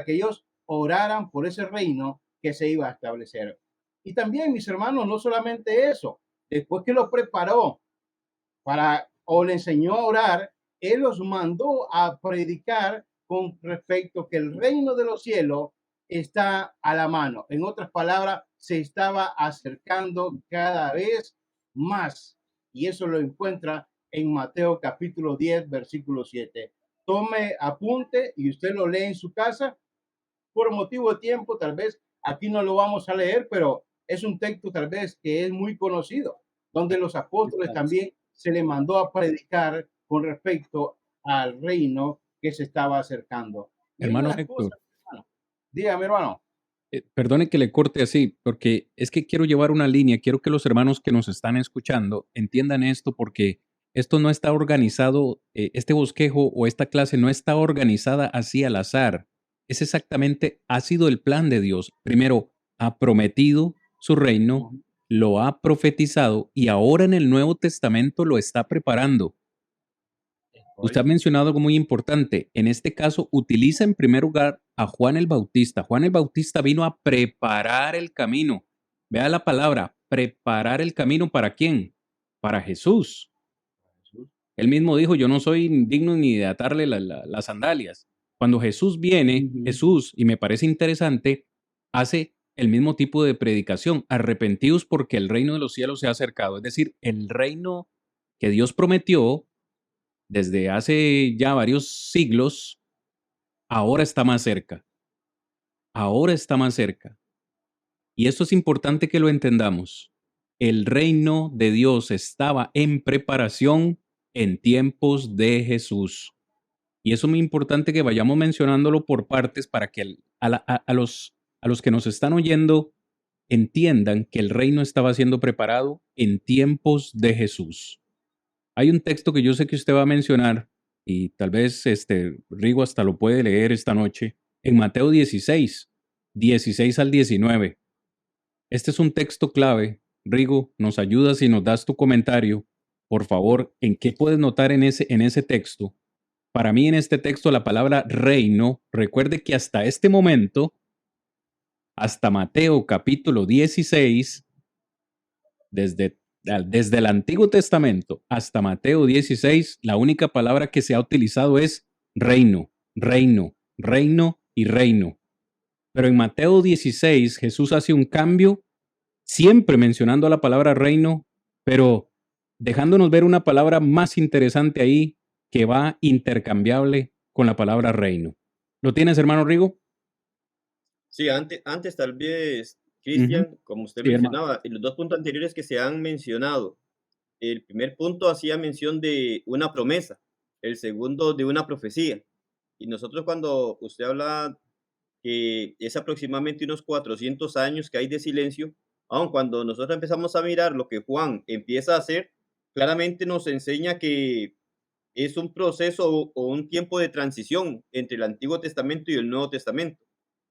ellos oraran por ese reino que se iba a establecer. Y también, mis hermanos, no solamente eso, después que lo preparó o le enseñó a orar, él los mandó a predicar con respecto que el reino de los cielos está a la mano. En otras palabras, se estaba acercando cada vez más. Y eso lo encuentra en Mateo capítulo 10, versículo 7. Tome apunte y usted lo lee en su casa. Por motivo de tiempo, tal vez aquí no lo vamos a leer, pero es un texto tal vez que es muy conocido, donde los apóstoles también se le mandó a predicar con respecto al reino que se estaba acercando. Hermano Héctor, Dígame, hermano. Perdone que le corte así, porque es que quiero llevar una línea, quiero que los hermanos que nos están escuchando entiendan esto, porque esto no está organizado, este bosquejo o esta clase no está organizada así al azar. Es exactamente, ha sido el plan de Dios. Primero, ha prometido su reino, lo ha profetizado y ahora en el Nuevo Testamento lo está preparando. Usted ha mencionado algo muy importante. En este caso, utiliza en primer lugar a Juan el Bautista. Juan el Bautista vino a preparar el camino. Vea la palabra, preparar el camino ¿para quién? Para Jesús. Él mismo dijo, yo no soy digno ni de atarle las sandalias. Cuando Jesús viene, Jesús, y me parece interesante, hace el mismo tipo de predicación. Arrepentidos porque el reino de los cielos se ha acercado. Es decir, el reino que Dios prometió desde hace ya varios siglos, ahora está más cerca. Ahora está más cerca. Y esto es importante que lo entendamos. El reino de Dios estaba en preparación en tiempos de Jesús. Y eso es muy importante que vayamos mencionándolo por partes para que a los que nos están oyendo entiendan que el reino estaba siendo preparado en tiempos de Jesús. Hay un texto que yo sé que usted va a mencionar y tal vez Rigo hasta lo puede leer esta noche, en Mateo 16, 16 al 19. Este es un texto clave. Rigo, nos ayudas y nos das tu comentario, por favor, en qué puedes notar en ese texto. Para mí en este texto la palabra reino, recuerde que hasta este momento, hasta Mateo capítulo 16, desde el Antiguo Testamento hasta Mateo 16, la única palabra que se ha utilizado es reino, reino, reino y reino. Pero en Mateo 16 Jesús hace un cambio, siempre mencionando la palabra reino, pero dejándonos ver una palabra más interesante ahí que va intercambiable con la palabra reino. ¿Lo tienes, hermano Rigo? Sí, antes tal vez, Cristian, como usted Sí, mencionaba, en los dos puntos anteriores que se han mencionado, el primer punto hacía mención de una promesa, el segundo de una profecía. Y nosotros cuando usted habla que es aproximadamente unos 400 años que hay de silencio, Aun cuando nosotros empezamos a mirar lo que Juan empieza a hacer, claramente nos enseña que es un proceso o un tiempo de transición entre el Antiguo Testamento y el Nuevo Testamento.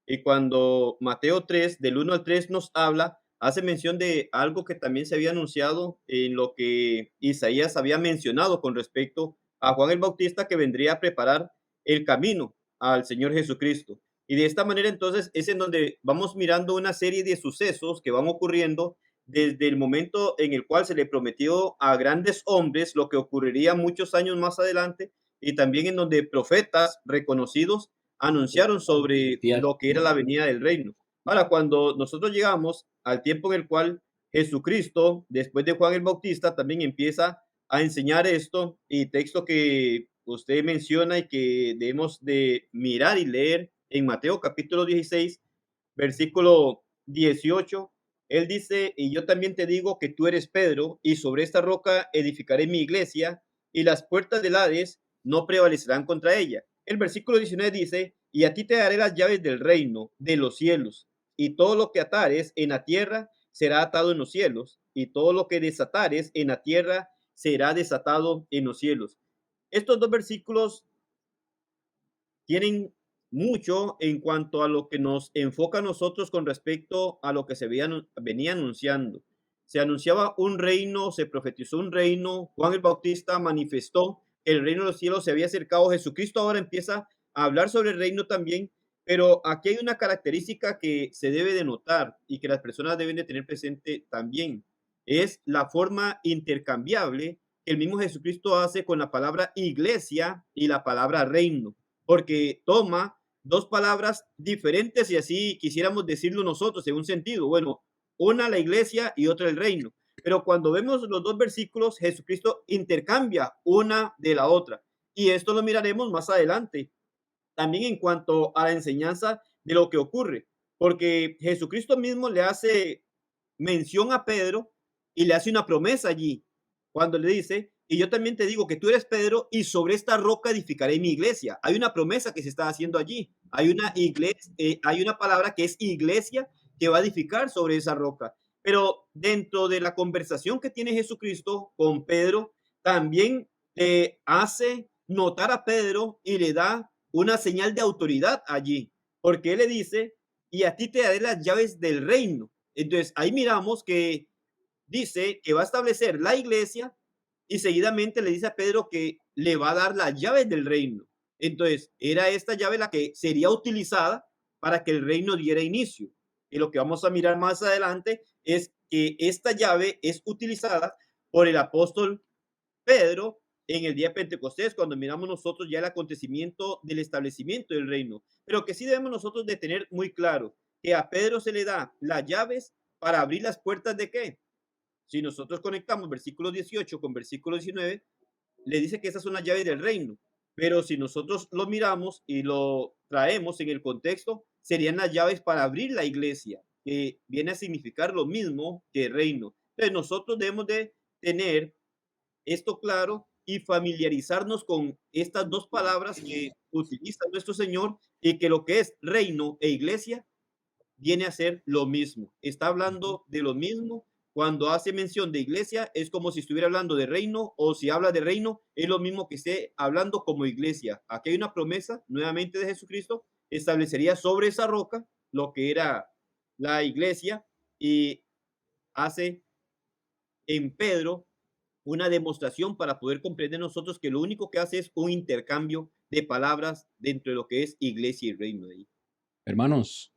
Y cuando Mateo 3, del 1 al 3, nos habla, hace mención de algo que también se había anunciado en lo que Isaías había mencionado con respecto a Juan el Bautista, que vendría a preparar el camino al Señor Jesucristo. Y de esta manera entonces es en donde vamos mirando una serie de sucesos que van ocurriendo desde el momento en el cual se le prometió a grandes hombres lo que ocurriría muchos años más adelante, y también en donde profetas reconocidos anunciaron sobre lo que era la venida del reino. Ahora, cuando nosotros llegamos al tiempo en el cual Jesucristo, después de Juan el Bautista, también empieza a enseñar esto, y texto que usted menciona y que debemos de mirar y leer en Mateo capítulo 16, versículo 18, él dice: y yo también te digo que tú eres Pedro, y sobre esta roca edificaré mi iglesia, y las puertas del Hades no prevalecerán contra ella. El versículo 19 dice: y a ti te daré las llaves del reino de los cielos, y todo lo que atares en la tierra será atado en los cielos, y todo lo que desatares en la tierra será desatado en los cielos. Estos dos versículos tienen mucho en cuanto a lo que nos enfoca a nosotros con respecto a lo que se venía anunciando. Se anunciaba un reino, se profetizó un reino, Juan el Bautista manifestó que el reino de los cielos se había acercado, Jesucristo ahora empieza a hablar sobre el reino también, pero aquí hay una característica que se debe de notar y que las personas deben de tener presente también, es la forma intercambiable que el mismo Jesucristo hace con la palabra iglesia y la palabra reino, porque toma dos palabras diferentes, y así quisiéramos decirlo nosotros en un sentido. Bueno, una la iglesia y otra el reino. Pero cuando vemos los dos versículos, Jesucristo intercambia una de la otra. Y esto lo miraremos más adelante. También en cuanto a la enseñanza de lo que ocurre. Porque Jesucristo mismo le hace mención a Pedro y le hace una promesa allí. Cuando le dice: y yo también te digo que tú eres Pedro, y sobre esta roca edificaré mi iglesia. Hay una promesa que se está haciendo allí. Hay una iglesia, hay una palabra que es iglesia, que va a edificar sobre esa roca. Pero dentro de la conversación que tiene Jesucristo con Pedro, también le hace notar a Pedro y le da una señal de autoridad allí, porque él le dice: y a ti te daré las llaves del reino. Entonces ahí miramos que dice que va a establecer la iglesia, y seguidamente le dice a Pedro que le va a dar las llaves del reino. Entonces, era esta llave la que sería utilizada para que el reino diera inicio. Y lo que vamos a mirar más adelante es que esta llave es utilizada por el apóstol Pedro en el día de Pentecostés, cuando miramos nosotros ya el acontecimiento del establecimiento del reino. Pero que sí debemos nosotros de tener muy claro que a Pedro se le da las llaves para abrir las puertas de ¿qué? Si nosotros conectamos versículo 18 con versículo 19, le dice que esas son las llaves del reino. Pero si nosotros lo miramos y lo traemos en el contexto, serían las llaves para abrir la iglesia, que viene a significar lo mismo que reino. Entonces nosotros debemos de tener esto claro y familiarizarnos con estas dos palabras que utiliza nuestro Señor, y que lo que es reino e iglesia viene a ser lo mismo. Está hablando de lo mismo. Cuando hace mención de iglesia, es como si estuviera hablando de reino, o si habla de reino, es lo mismo que esté hablando como iglesia. Aquí hay una promesa nuevamente de Jesucristo: establecería sobre esa roca lo que era la iglesia, y hace en Pedro una demostración para poder comprender nosotros que lo único que hace es un intercambio de palabras dentro de lo que es iglesia y reino de ahí. Hermanos,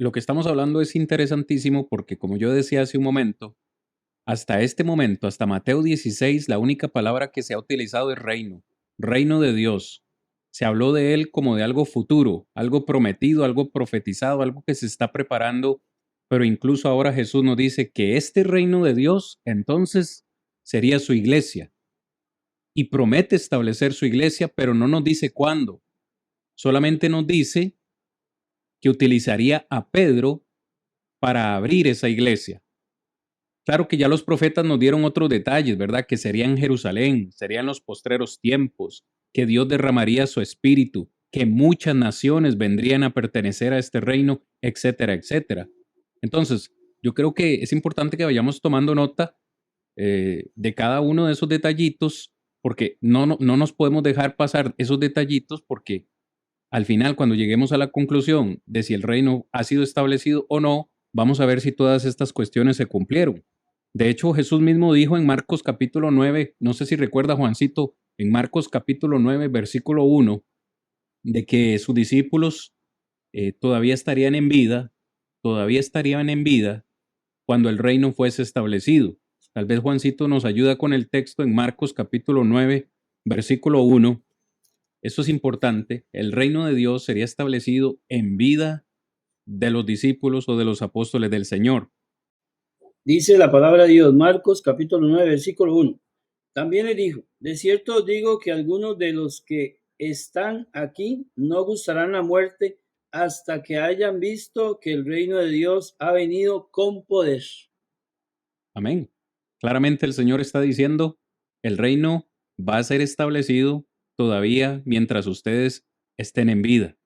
lo que estamos hablando es interesantísimo porque, como yo decía hace un momento, hasta este momento, hasta Mateo 16, la única palabra que se ha utilizado es reino, reino de Dios. Se habló de él como de algo futuro, algo prometido, algo profetizado, algo que se está preparando, pero incluso ahora Jesús nos dice que este reino de Dios entonces sería su iglesia, y promete establecer su iglesia, pero no nos dice cuándo. Solamente nos dice que utilizaría a Pedro para abrir esa iglesia. Claro que ya los profetas nos dieron otros detalles, ¿verdad? Que sería en Jerusalén, serían los postreros tiempos, que Dios derramaría su espíritu, que muchas naciones vendrían a pertenecer a este reino, etcétera, etcétera. Entonces, yo creo que es importante que vayamos tomando nota de cada uno de esos detallitos, porque no nos podemos dejar pasar esos detallitos, porque al final, cuando lleguemos a la conclusión de si el reino ha sido establecido o no, vamos a ver si todas estas cuestiones se cumplieron. De hecho, Jesús mismo dijo en Marcos capítulo 9, no sé si recuerda Juancito, en Marcos capítulo 9, versículo 1, de que sus discípulos todavía estarían en vida cuando el reino fuese establecido. Tal vez Juancito nos ayuda con el texto en Marcos capítulo 9, versículo 1. Eso es importante. El reino de Dios sería establecido en vida de los discípulos o de los apóstoles del Señor. Dice la palabra de Dios, Marcos capítulo 9, versículo 1. También le dijo, de cierto os digo que algunos de los que están aquí no gustarán la muerte hasta que hayan visto que el reino de Dios ha venido con poder. Amén. Claramente el Señor está diciendo, el reino va a ser establecido todavía mientras ustedes estén en vida.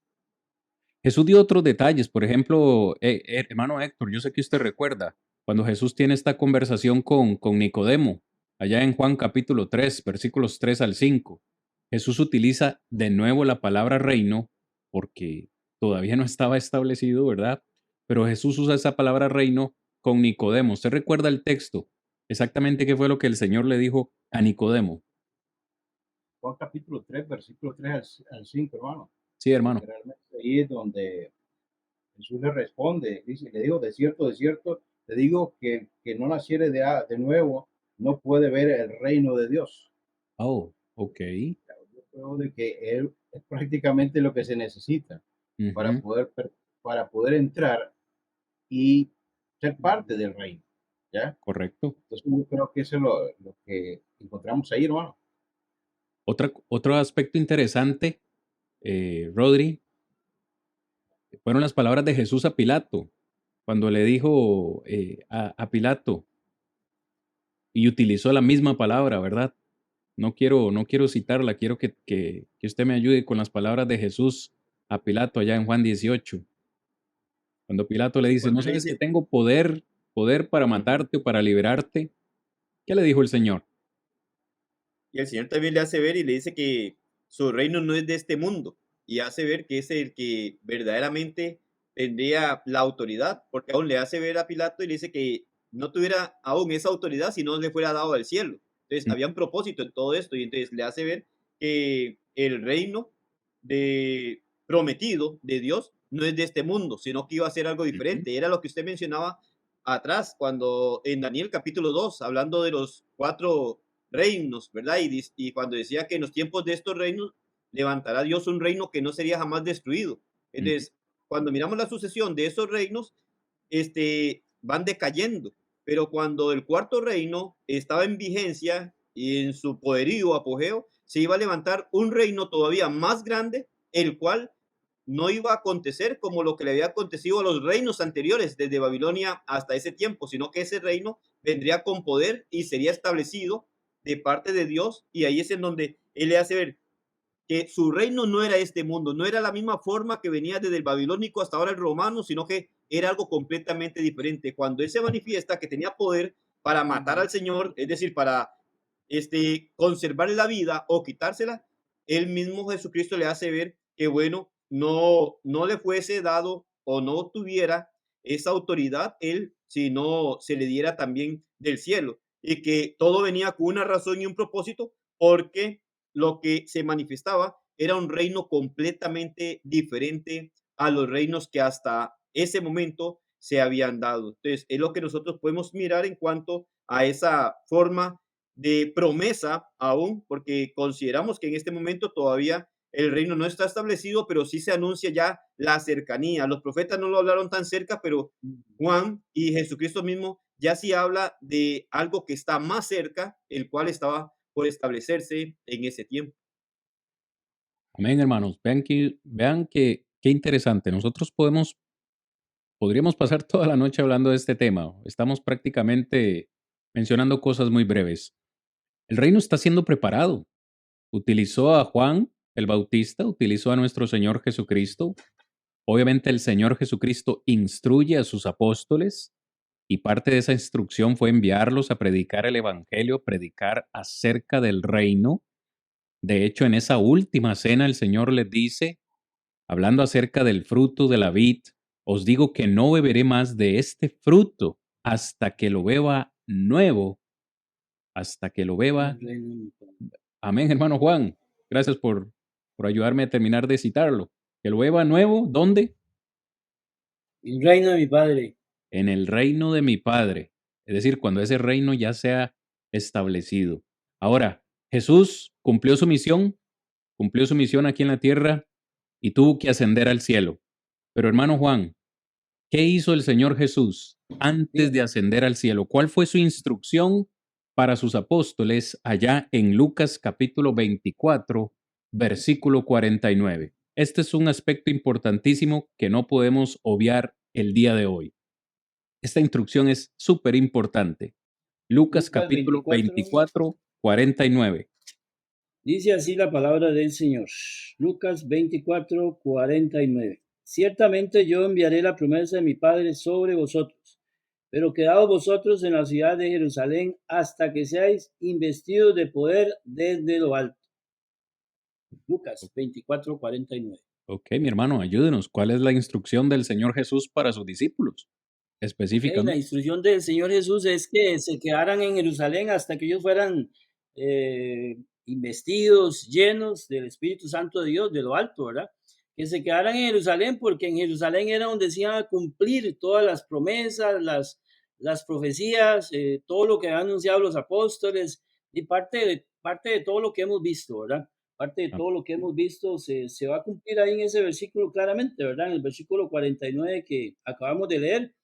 Jesús dio otros detalles, por ejemplo, hermano Héctor, yo sé que usted recuerda, cuando Jesús tiene esta conversación con Nicodemo, allá en Juan capítulo 3, versículos 3 al 5, Jesús utiliza de nuevo la palabra reino, porque todavía no estaba establecido, ¿verdad? Pero Jesús usa esa palabra reino con Nicodemo. ¿Usted recuerda el texto? Exactamente qué fue lo que el Señor le dijo a Nicodemo. Juan capítulo 3, versículo 3 al 5, hermano. Sí, hermano. Realmente ahí es donde Jesús le responde, dice, le digo, de cierto, te digo que no naciere de nuevo, no puede ver el reino de Dios. Oh, ok. Yo creo de que él es prácticamente lo que se necesita para Ujú. poder entrar y ser parte del reino, ¿ya? Correcto. Entonces yo creo que eso es lo que encontramos ahí, hermano. Otro aspecto interesante, Rodri, fueron las palabras de Jesús a Pilato, cuando le dijo a Pilato, y utilizó la misma palabra, ¿verdad? No quiero citarla, quiero que usted me ayude con las palabras de Jesús a Pilato allá en Juan 18. Cuando Pilato le dice, ¿no Cuando le sabes que dice, tengo poder para ujú, matarte o para liberarte? ¿Qué le dijo el Señor? y el Señor también le hace ver y le dice que su reino no es de este mundo, y hace ver que es el que verdaderamente tendría la autoridad, porque aún le hace ver a Pilato y le dice que no tuviera aún esa autoridad si no le fuera dado del cielo. Entonces Mm, había un propósito en todo esto, y entonces le hace ver que el reino prometido de Dios no es de este mundo, sino que iba a ser algo ujú, diferente. Era lo que usted mencionaba atrás, cuando en Daniel capítulo 2, hablando de los 4 reinos, ¿verdad? Y cuando decía que en los tiempos de estos reinos levantará Dios un reino que no sería jamás destruido. ujú, Entonces, cuando miramos la sucesión de esos reinos, van decayendo, pero cuando el cuarto reino estaba en vigencia y en su poderío, apogeo, se iba a levantar un reino todavía más grande, el cual no iba a acontecer como lo que le había acontecido a los reinos anteriores desde Babilonia hasta ese tiempo, sino que ese reino vendría con poder y sería establecido de parte de Dios, y ahí es en donde él le hace ver que su reino no era este mundo, no era la misma forma que venía desde el babilónico hasta ahora el romano, sino que era algo completamente diferente. Cuando él se manifiesta que tenía poder para matar al Señor, es decir, para conservar la vida o quitársela, el mismo Jesucristo le hace ver que, bueno, no le fuese dado o no tuviera esa autoridad él, si no se le diera también del cielo, y que todo venía con una razón y un propósito, porque lo que se manifestaba era un reino completamente diferente a los reinos que hasta ese momento se habían dado. Entonces, es lo que nosotros podemos mirar en cuanto a esa forma de promesa aún, porque consideramos que en este momento todavía el reino no está establecido, pero sí se anuncia ya la cercanía. Los profetas no lo hablaron tan cerca, pero Juan y Jesucristo mismo ya sí habla de algo que está más cerca, el cual estaba por establecerse en ese tiempo. Amén, hermanos. Vean que qué interesante. Nosotros podríamos pasar toda la noche hablando de este tema. Estamos prácticamente mencionando cosas muy breves. El reino está siendo preparado. Utilizó a Juan el Bautista, utilizó a nuestro Señor Jesucristo. Obviamente el Señor Jesucristo instruye a sus apóstoles y parte de esa instrucción fue enviarlos a predicar el evangelio, predicar acerca del reino. De hecho, en esa última cena el Señor les dice, hablando acerca del fruto de la vid, os digo que no beberé más de este fruto hasta que lo beba nuevo, hasta que lo beba. Amén, hermano Juan. Gracias por ayudarme a terminar de citarlo. Que lo beba nuevo, ¿dónde? El reino de mi Padre. En el reino de mi Padre. Es decir, cuando ese reino ya sea establecido. Ahora, Jesús cumplió su misión aquí en la tierra y tuvo que ascender al cielo. Pero hermano Juan, ¿qué hizo el Señor Jesús antes de ascender al cielo? ¿Cuál fue su instrucción para sus apóstoles allá en Lucas capítulo 24, versículo 49? Este es un aspecto importantísimo que no podemos obviar el día de hoy. Esta instrucción es súper importante. Lucas capítulo 24, 49. Dice así la palabra del Señor. Lucas 24, 49. Ciertamente yo enviaré la promesa de mi Padre sobre vosotros, pero quedaos vosotros en la ciudad de Jerusalén hasta que seáis investidos de poder desde lo alto. Lucas 24, 49. Ok, mi hermano, ayúdenos. ¿Cuál es la instrucción del Señor Jesús para sus discípulos? La Específicamente. instrucción del Señor Jesús es que se quedaran en Jerusalén hasta que ellos fueran investidos, llenos del Espíritu Santo de Dios, de lo alto, ¿verdad? Que se quedaran en Jerusalén porque en Jerusalén era donde se iban a cumplir todas las promesas, las profecías, todo lo que han anunciado los apóstoles y parte de todo lo que hemos visto, ¿verdad? Parte de todo lo que hemos visto se va a cumplir ahí en ese versículo claramente, ¿verdad? En el versículo 49 que acabamos de leer,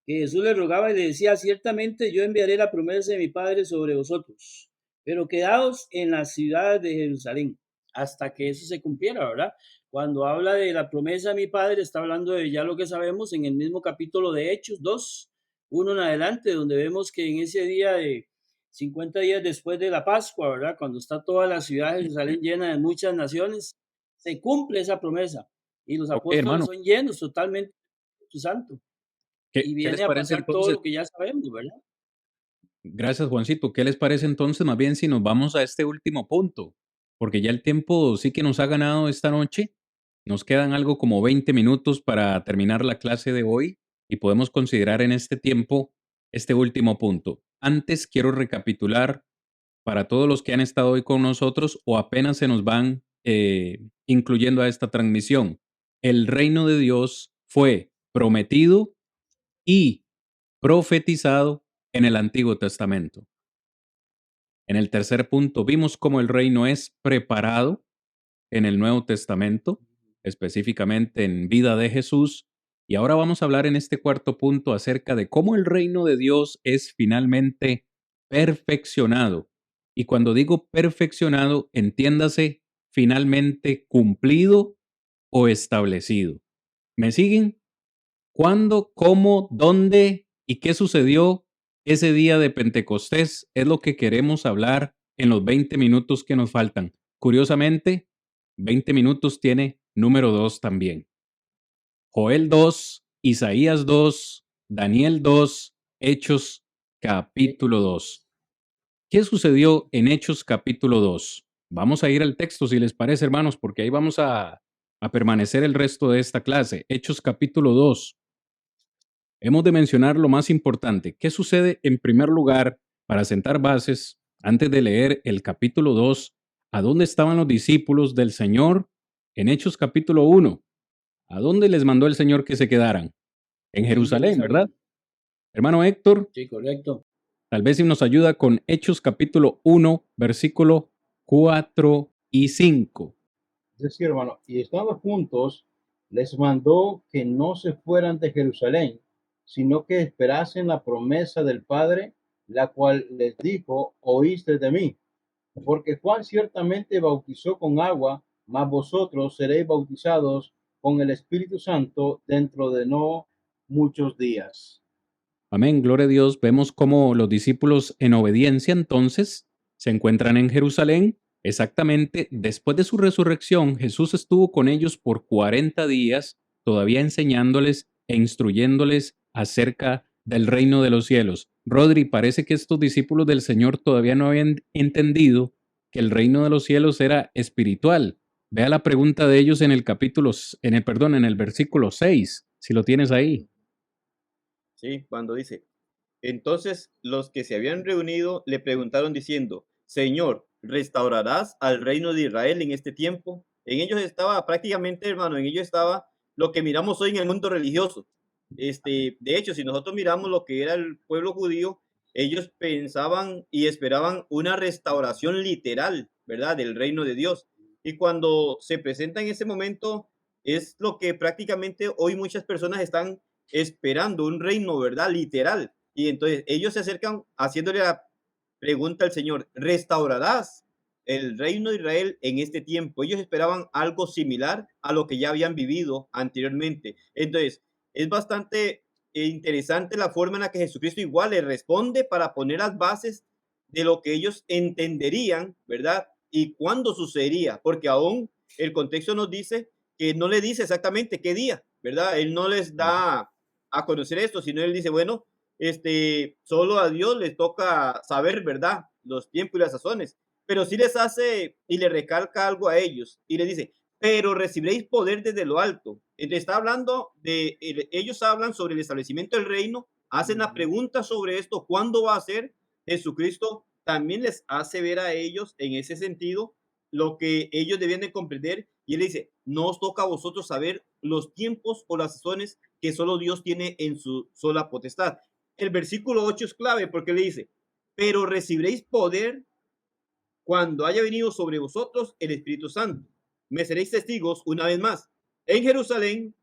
que Jesús le rogaba y le decía, ciertamente yo enviaré la promesa de mi Padre sobre vosotros, pero quedaos en la ciudad de Jerusalén hasta que eso se cumpliera, ¿verdad? Cuando habla de la promesa de mi Padre, está hablando de ya lo que sabemos en el mismo capítulo de Hechos 2, 1 en adelante, donde vemos que en ese día de 50 días después de la Pascua, ¿verdad? Cuando está toda la ciudad de Jerusalén llena de muchas naciones, se cumple esa promesa y los apóstoles hermano, son llenos totalmente de tu Santo. Y ¿qué les viene a parece pasar todo entonces? lo que ya sabemos, ¿verdad? Gracias, Juancito. ¿Qué les parece entonces más bien si nos vamos a este último punto? Porque ya el tiempo sí que nos ha ganado esta noche. Nos quedan algo como 20 minutos para terminar la clase de hoy y podemos considerar en este tiempo este último punto. Antes quiero recapitular para todos los que han estado hoy con nosotros o apenas se nos van incluyendo a esta transmisión. El reino de Dios fue prometido y profetizado en el Antiguo Testamento. En el tercer punto vimos cómo el reino es preparado en el Nuevo Testamento, específicamente en vida de Jesús. Y ahora vamos a hablar en este cuarto punto acerca de cómo el reino de Dios es finalmente perfeccionado. Y cuando digo perfeccionado, entiéndase finalmente cumplido o establecido. ¿Me siguen? ¿Cuándo, cómo, dónde y qué sucedió ese día de Pentecostés? Es lo que queremos hablar en los 20 minutos que nos faltan. Curiosamente, 20 minutos tiene número 2 también. Joel 2, Isaías 2, Daniel 2, Hechos capítulo 2. ¿Qué sucedió en Hechos capítulo 2? Vamos a ir al texto si les parece, hermanos, porque ahí vamos a permanecer el resto de esta clase. Hechos capítulo 2. Hemos de mencionar lo más importante. ¿Qué sucede en primer lugar para sentar bases antes de leer el capítulo 2? ¿A dónde estaban los discípulos del Señor en Hechos capítulo 1? ¿A dónde les mandó el Señor que se quedaran? En Jerusalén, ¿verdad? Hermano Héctor. Sí, correcto. Tal vez si nos ayuda con Hechos capítulo 1, versículo 4 y 5. Es decir, hermano, y estando juntos, les mandó que no se fueran de Jerusalén, sino que esperasen la promesa del Padre, la cual les dijo, oíste de mí. Porque Juan ciertamente bautizó con agua, mas vosotros seréis bautizados con el Espíritu Santo dentro de no muchos días. Amén, gloria a Dios. Vemos cómo los discípulos en obediencia entonces se encuentran en Jerusalén. Exactamente después de su resurrección, Jesús estuvo con ellos por 40 días, todavía enseñándoles e instruyéndoles acerca del reino de los cielos. Rodri, parece que estos discípulos del Señor todavía no habían entendido que el reino de los cielos era espiritual. Vea la pregunta de ellos en el en el versículo 6, si lo tienes ahí. Sí, cuando dice, entonces los que se habían reunido le preguntaron diciendo, Señor, ¿restaurarás al reino de Israel en este tiempo? En ellos estaba prácticamente, hermano, en ellos estaba lo que miramos hoy en el mundo religioso. De hecho, si nosotros miramos lo que era el pueblo judío, ellos pensaban y esperaban una restauración literal, ¿verdad?, del reino de Dios. Y cuando se presenta en ese momento, es lo que prácticamente hoy muchas personas están esperando, un reino, ¿verdad?, literal. Y entonces ellos se acercan haciéndole la pregunta al Señor, ¿restaurarás el reino de Israel en este tiempo? Ellos esperaban algo similar a lo que ya habían vivido anteriormente. Entonces, es bastante interesante la forma en la que Jesucristo igual le responde para poner las bases de lo que ellos entenderían, ¿verdad? Y cuándo sucedería, porque aún el contexto nos dice que no le dice exactamente qué día, ¿verdad? Él no les da a conocer esto, sino él dice, bueno, solo a Dios les toca saber, ¿verdad?, los tiempos y las sazones, pero sí les hace y le recalca algo a ellos y les dice, pero recibiréis poder desde lo alto. Entonces está hablando ellos hablan sobre el establecimiento del reino, hacen la pregunta sobre esto, ¿cuándo va a ser? Jesucristo también les hace ver a ellos en ese sentido lo que ellos debían de comprender y él dice, no os toca a vosotros saber los tiempos o las sazones que solo Dios tiene en su sola potestad. El versículo 8 es clave porque le dice, pero recibiréis poder cuando haya venido sobre vosotros el Espíritu Santo. Me seréis testigos una vez más en Jerusalén,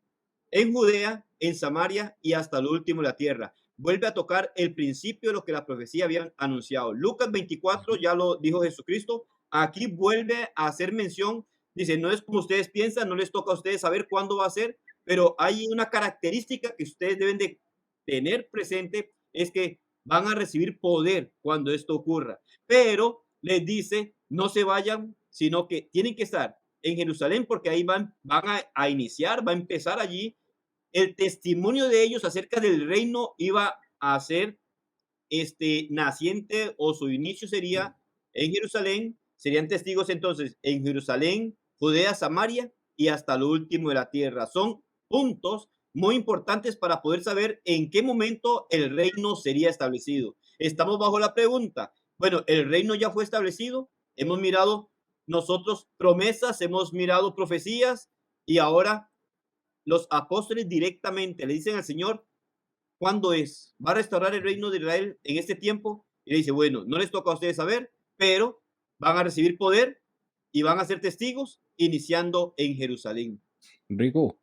en Judea, en Samaria y hasta lo último de la tierra. Vuelve a tocar el principio de lo que la profecía habían anunciado. Lucas 24 ya lo dijo Jesucristo. Aquí vuelve a hacer mención. Dice, no es como ustedes piensan, no les toca a ustedes saber cuándo va a ser, pero hay una característica que ustedes deben de tener presente, es que van a recibir poder cuando esto ocurra. Pero les dice, no se vayan, sino que tienen que estar en Jerusalén porque ahí van a iniciar, va a empezar allí. El testimonio de ellos acerca del reino iba a ser naciente o su inicio sería en Jerusalén. Serían testigos entonces en Jerusalén, Judea, Samaria y hasta lo último de la tierra. Son puntos muy importantes para poder saber en qué momento el reino sería establecido. Estamos bajo la pregunta, bueno, el reino ya fue establecido, hemos mirado nosotros promesas, hemos mirado profecías y ahora los apóstoles directamente le dicen al Señor, ¿cuándo es? ¿Va a restaurar el reino de Israel en este tiempo? Y le dice, bueno, no les toca a ustedes saber, pero van a recibir poder y van a ser testigos iniciando en Jerusalén. Rico,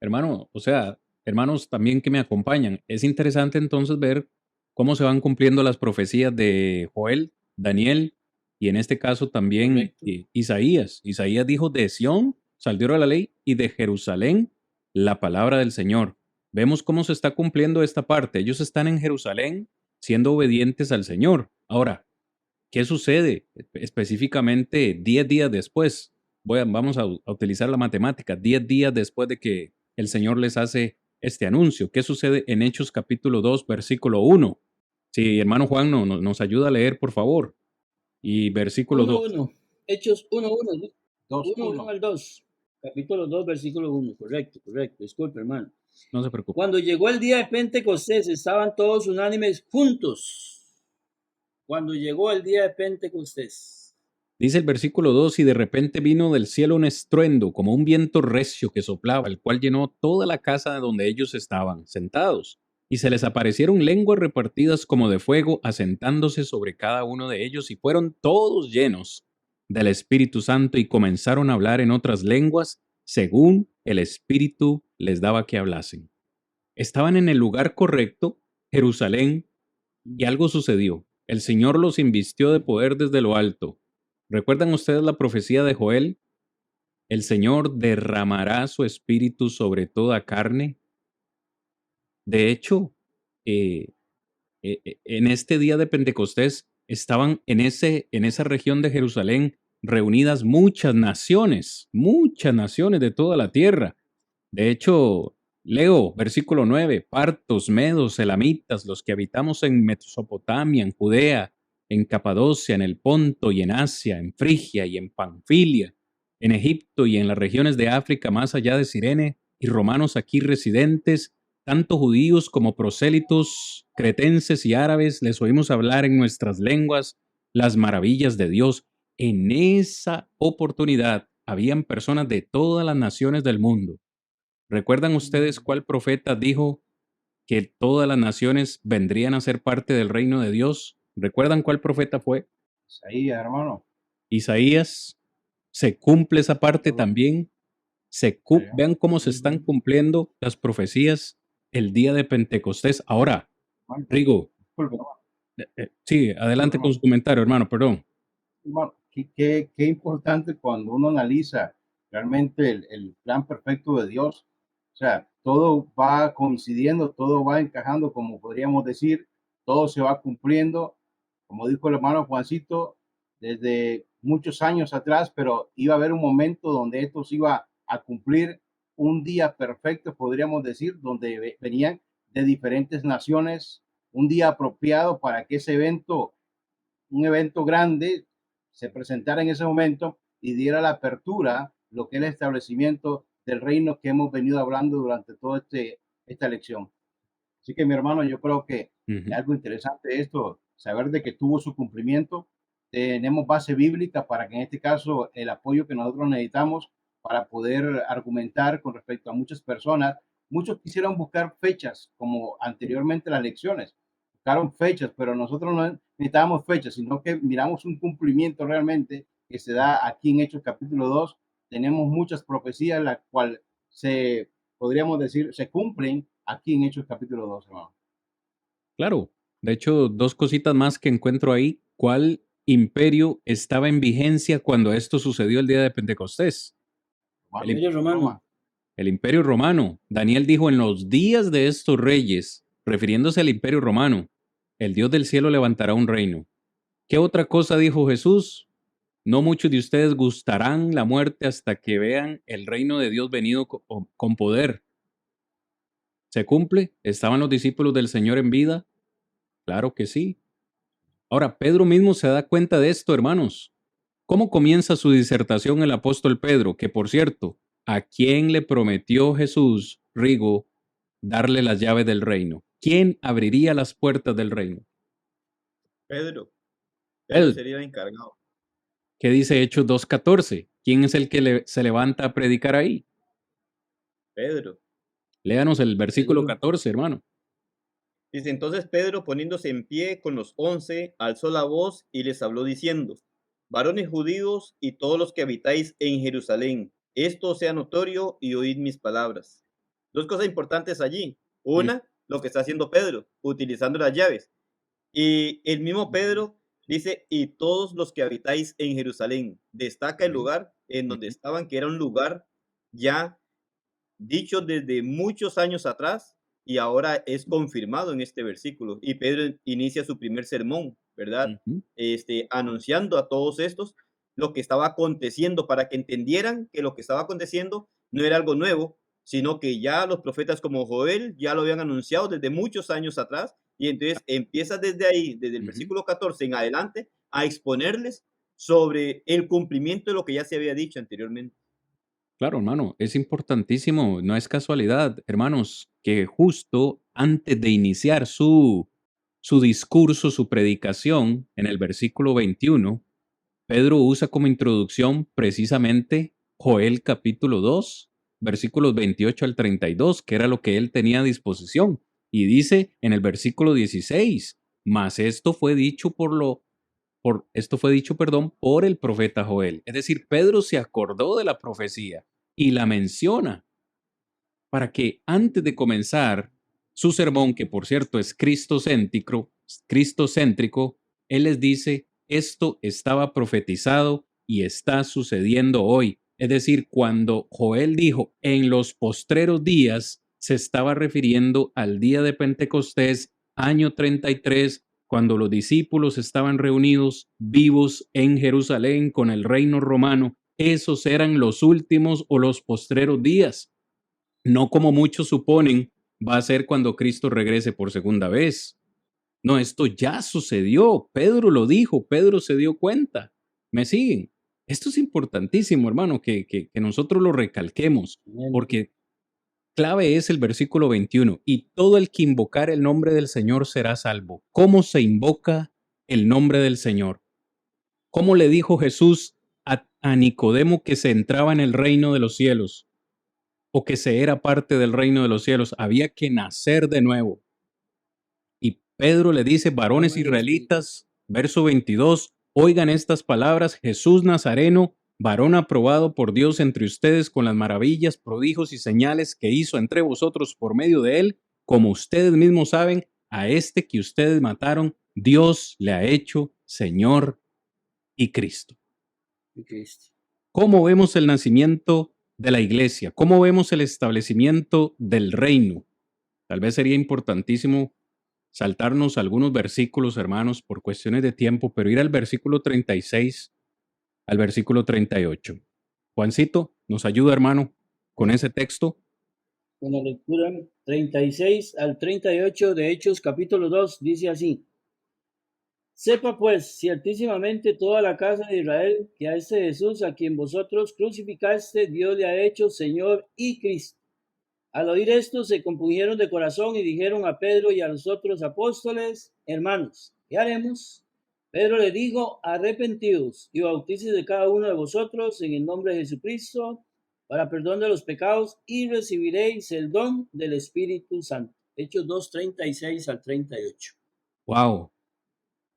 hermano, o sea, hermanos también que me acompañan, es interesante entonces ver cómo se van cumpliendo las profecías de Joel, Daniel y en este caso también Isaías. Isaías dijo, de Sión salió la ley y de Jerusalén la palabra del Señor. Vemos cómo se está cumpliendo esta parte. Ellos están en Jerusalén siendo obedientes al Señor. Ahora, ¿qué sucede específicamente 10 días después? Vamos a utilizar la matemática. 10 días después de que el Señor les hace este anuncio. ¿Qué sucede en Hechos capítulo 2, versículo 1? Si hermano Juan nos ayuda a leer, por favor. Y versículo 2. 1. Hechos 1:1. 2:1. 1 al 2. Capítulo 2, versículo 1. Correcto. Disculpe, hermano. No se preocupe. Cuando llegó el día de Pentecostés, estaban todos unánimes juntos. Cuando llegó el día de Pentecostés. Dice el versículo 2, y de repente vino del cielo un estruendo, como un viento recio que soplaba, el cual llenó toda la casa de donde ellos estaban sentados. Y se les aparecieron lenguas repartidas como de fuego, asentándose sobre cada uno de ellos, y fueron todos llenos del Espíritu Santo, y comenzaron a hablar en otras lenguas, según el Espíritu les daba que hablasen. Estaban en el lugar correcto, Jerusalén, y algo sucedió. El Señor los invistió de poder desde lo alto. ¿Recuerdan ustedes la profecía de Joel? El Señor derramará su espíritu sobre toda carne. De hecho, en este día de Pentecostés estaban en esa región de Jerusalén reunidas muchas naciones de toda la tierra. De hecho, Leo, versículo 9, partos, medos, elamitas, los que habitamos en Mesopotamia, en Judea, en Capadocia, en el Ponto y en Asia, en Frigia y en Panfilia, en Egipto y en las regiones de África más allá de Cirene, y romanos aquí residentes, tanto judíos como prosélitos, cretenses y árabes, les oímos hablar en nuestras lenguas las maravillas de Dios. En esa oportunidad habían personas de todas las naciones del mundo. ¿Recuerdan ustedes cuál profeta dijo que todas las naciones vendrían a ser parte del reino de Dios? ¿Recuerdan cuál profeta fue? Ahí, hermano. Isaías. Se cumple esa parte también. Vean cómo se están cumpliendo las profecías el día de Pentecostés. Ahora, Rigo. Sí, adelante con su comentario, hermano, perdón. Bueno, qué importante cuando uno analiza realmente el plan perfecto de Dios. O sea, todo va coincidiendo, todo va encajando, como podríamos decir, todo se va cumpliendo, como dijo el hermano Juancito, desde muchos años atrás, pero iba a haber un momento donde esto se iba a cumplir, un día perfecto, podríamos decir, donde venían de diferentes naciones, un día apropiado para que ese evento, un evento grande, se presentara en ese momento y diera la apertura, lo que es el establecimiento del reino que hemos venido hablando durante toda esta lección. Así que, mi hermano, yo creo que es algo interesante esto, saber de que tuvo su cumplimiento. Tenemos base bíblica para que en este caso el apoyo que nosotros necesitamos para poder argumentar con respecto a muchas personas. Muchos quisieron buscar fechas, como anteriormente las lecciones, buscaron fechas, pero nosotros no necesitamos fechas, sino que miramos un cumplimiento realmente que se da aquí en Hechos capítulo 2. Tenemos muchas profecías, las cuales podríamos decir, se cumplen aquí en Hechos capítulo 2, hermano. Claro, de hecho, dos cositas más que encuentro ahí. ¿Cuál imperio estaba en vigencia cuando esto sucedió el día de Pentecostés? El Imperio Romano. El Imperio Romano. Daniel dijo, en los días de estos reyes, refiriéndose al Imperio Romano, el Dios del cielo levantará un reino. ¿Qué otra cosa dijo Jesús? No muchos de ustedes gustarán la muerte hasta que vean el reino de Dios venido con poder. ¿Se cumple? ¿Estaban los discípulos del Señor en vida? Claro que sí. Ahora, Pedro mismo se da cuenta de esto, hermanos. ¿Cómo comienza su disertación el apóstol Pedro? Que, por cierto, ¿a quién le prometió Jesús, Rigo, darle las llaves del reino? ¿Quién abriría las puertas del reino? Pedro. Pedro sería el encargado. ¿Qué dice Hechos 2:14? ¿Quién es el que se levanta a predicar ahí? Pedro. Léanos el versículo 14, hermano. Dice, entonces Pedro, poniéndose en pie con los 11, alzó la voz y les habló diciendo, varones judíos y todos los que habitáis en Jerusalén, esto sea notorio y oíd mis palabras. Dos cosas importantes allí. Una, lo que está haciendo Pedro, utilizando las llaves. Y el mismo Pedro dice, y todos los que habitáis en Jerusalén. Destaca el lugar en donde estaban, que era un lugar ya dicho desde muchos años atrás, y ahora es confirmado en este versículo. Y Pedro inicia su primer sermón, ¿verdad? Anunciando a todos estos lo que estaba aconteciendo, para que entendieran que lo que estaba aconteciendo no era algo nuevo, sino que ya los profetas como Joel ya lo habían anunciado desde muchos años atrás. Y entonces empieza desde ahí, desde el versículo 14 en adelante, a exponerles sobre el cumplimiento de lo que ya se había dicho anteriormente. Claro, hermano, es importantísimo, no es casualidad, hermanos, que justo antes de iniciar su discurso, su predicación, en el versículo 21, Pedro usa como introducción precisamente Joel capítulo 2, versículos 28 al 32, que era lo que él tenía a disposición. Y dice en el versículo 16, mas esto fue dicho por el profeta Joel. Es decir, Pedro se acordó de la profecía y la menciona para que antes de comenzar su sermón, que por cierto es cristocéntrico, él les dice, esto estaba profetizado y está sucediendo hoy. Es decir, cuando Joel dijo en los postreros días, se estaba refiriendo al día de Pentecostés, año 33, cuando los discípulos estaban reunidos vivos en Jerusalén con el reino romano. Esos eran los últimos o los postreros días. no como muchos suponen va a ser cuando Cristo regrese por segunda vez. No, esto ya sucedió. Pedro lo dijo, Pedro se dio cuenta. ¿Me siguen? Esto es importantísimo, hermano, que nosotros lo recalquemos, Amén. porque clave es el versículo 21. Y todo el que invocar el nombre del Señor será salvo. ¿Cómo se invoca el nombre del Señor? ¿Cómo le dijo Jesús a Nicodemo que se entraba en el reino de los cielos o que se era parte del reino de los cielos? Había que nacer de nuevo. Y Pedro le dice, varones israelitas, verso 22, oigan estas palabras, Jesús Nazareno, varón aprobado por Dios entre ustedes con las maravillas, prodigios y señales que hizo entre vosotros por medio de él, como ustedes mismos saben, a este que ustedes mataron, Dios le ha hecho Señor y Cristo. Y Cristo. ¿Cómo vemos el nacimiento de la iglesia? ¿Cómo vemos el establecimiento del reino? Tal vez sería importantísimo saltarnos algunos versículos, hermanos, por cuestiones de tiempo, pero ir al versículo 36 al versículo 38. Juancito, ¿nos ayuda, hermano, con ese texto? Con la lectura 36 al 38 de Hechos capítulo 2 dice así. Sepa pues ciertísimamente toda la casa de Israel que a este Jesús a quien vosotros crucificaste, Dios le ha hecho Señor y Cristo. Al oír esto se compungieron de corazón y dijeron a Pedro y a los otros apóstoles, hermanos, ¿qué haremos? Pedro le dijo, arrepentidos y bautícese de cada uno de vosotros en el nombre de Jesucristo para perdón de los pecados y recibiréis el don del Espíritu Santo. Hechos 2, 36 al 38. Wow.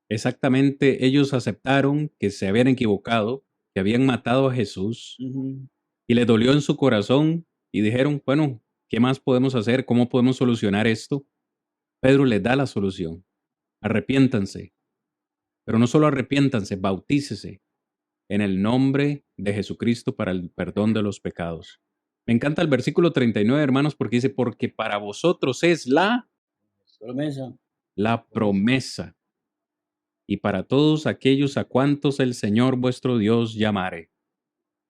Exactamente, ellos aceptaron que se habían equivocado, que habían matado a Jesús y les dolió en su corazón y dijeron, bueno, ¿qué más podemos hacer? ¿Cómo podemos solucionar esto? Pedro les da la solución. Arrepiéntanse. Pero no solo arrepiéntanse, bautícese en el nombre de Jesucristo para el perdón de los pecados. Me encanta el versículo 39, hermanos, porque dice, porque para vosotros es Promesa. la promesa. Y para todos aquellos a cuantos el Señor vuestro Dios llamare.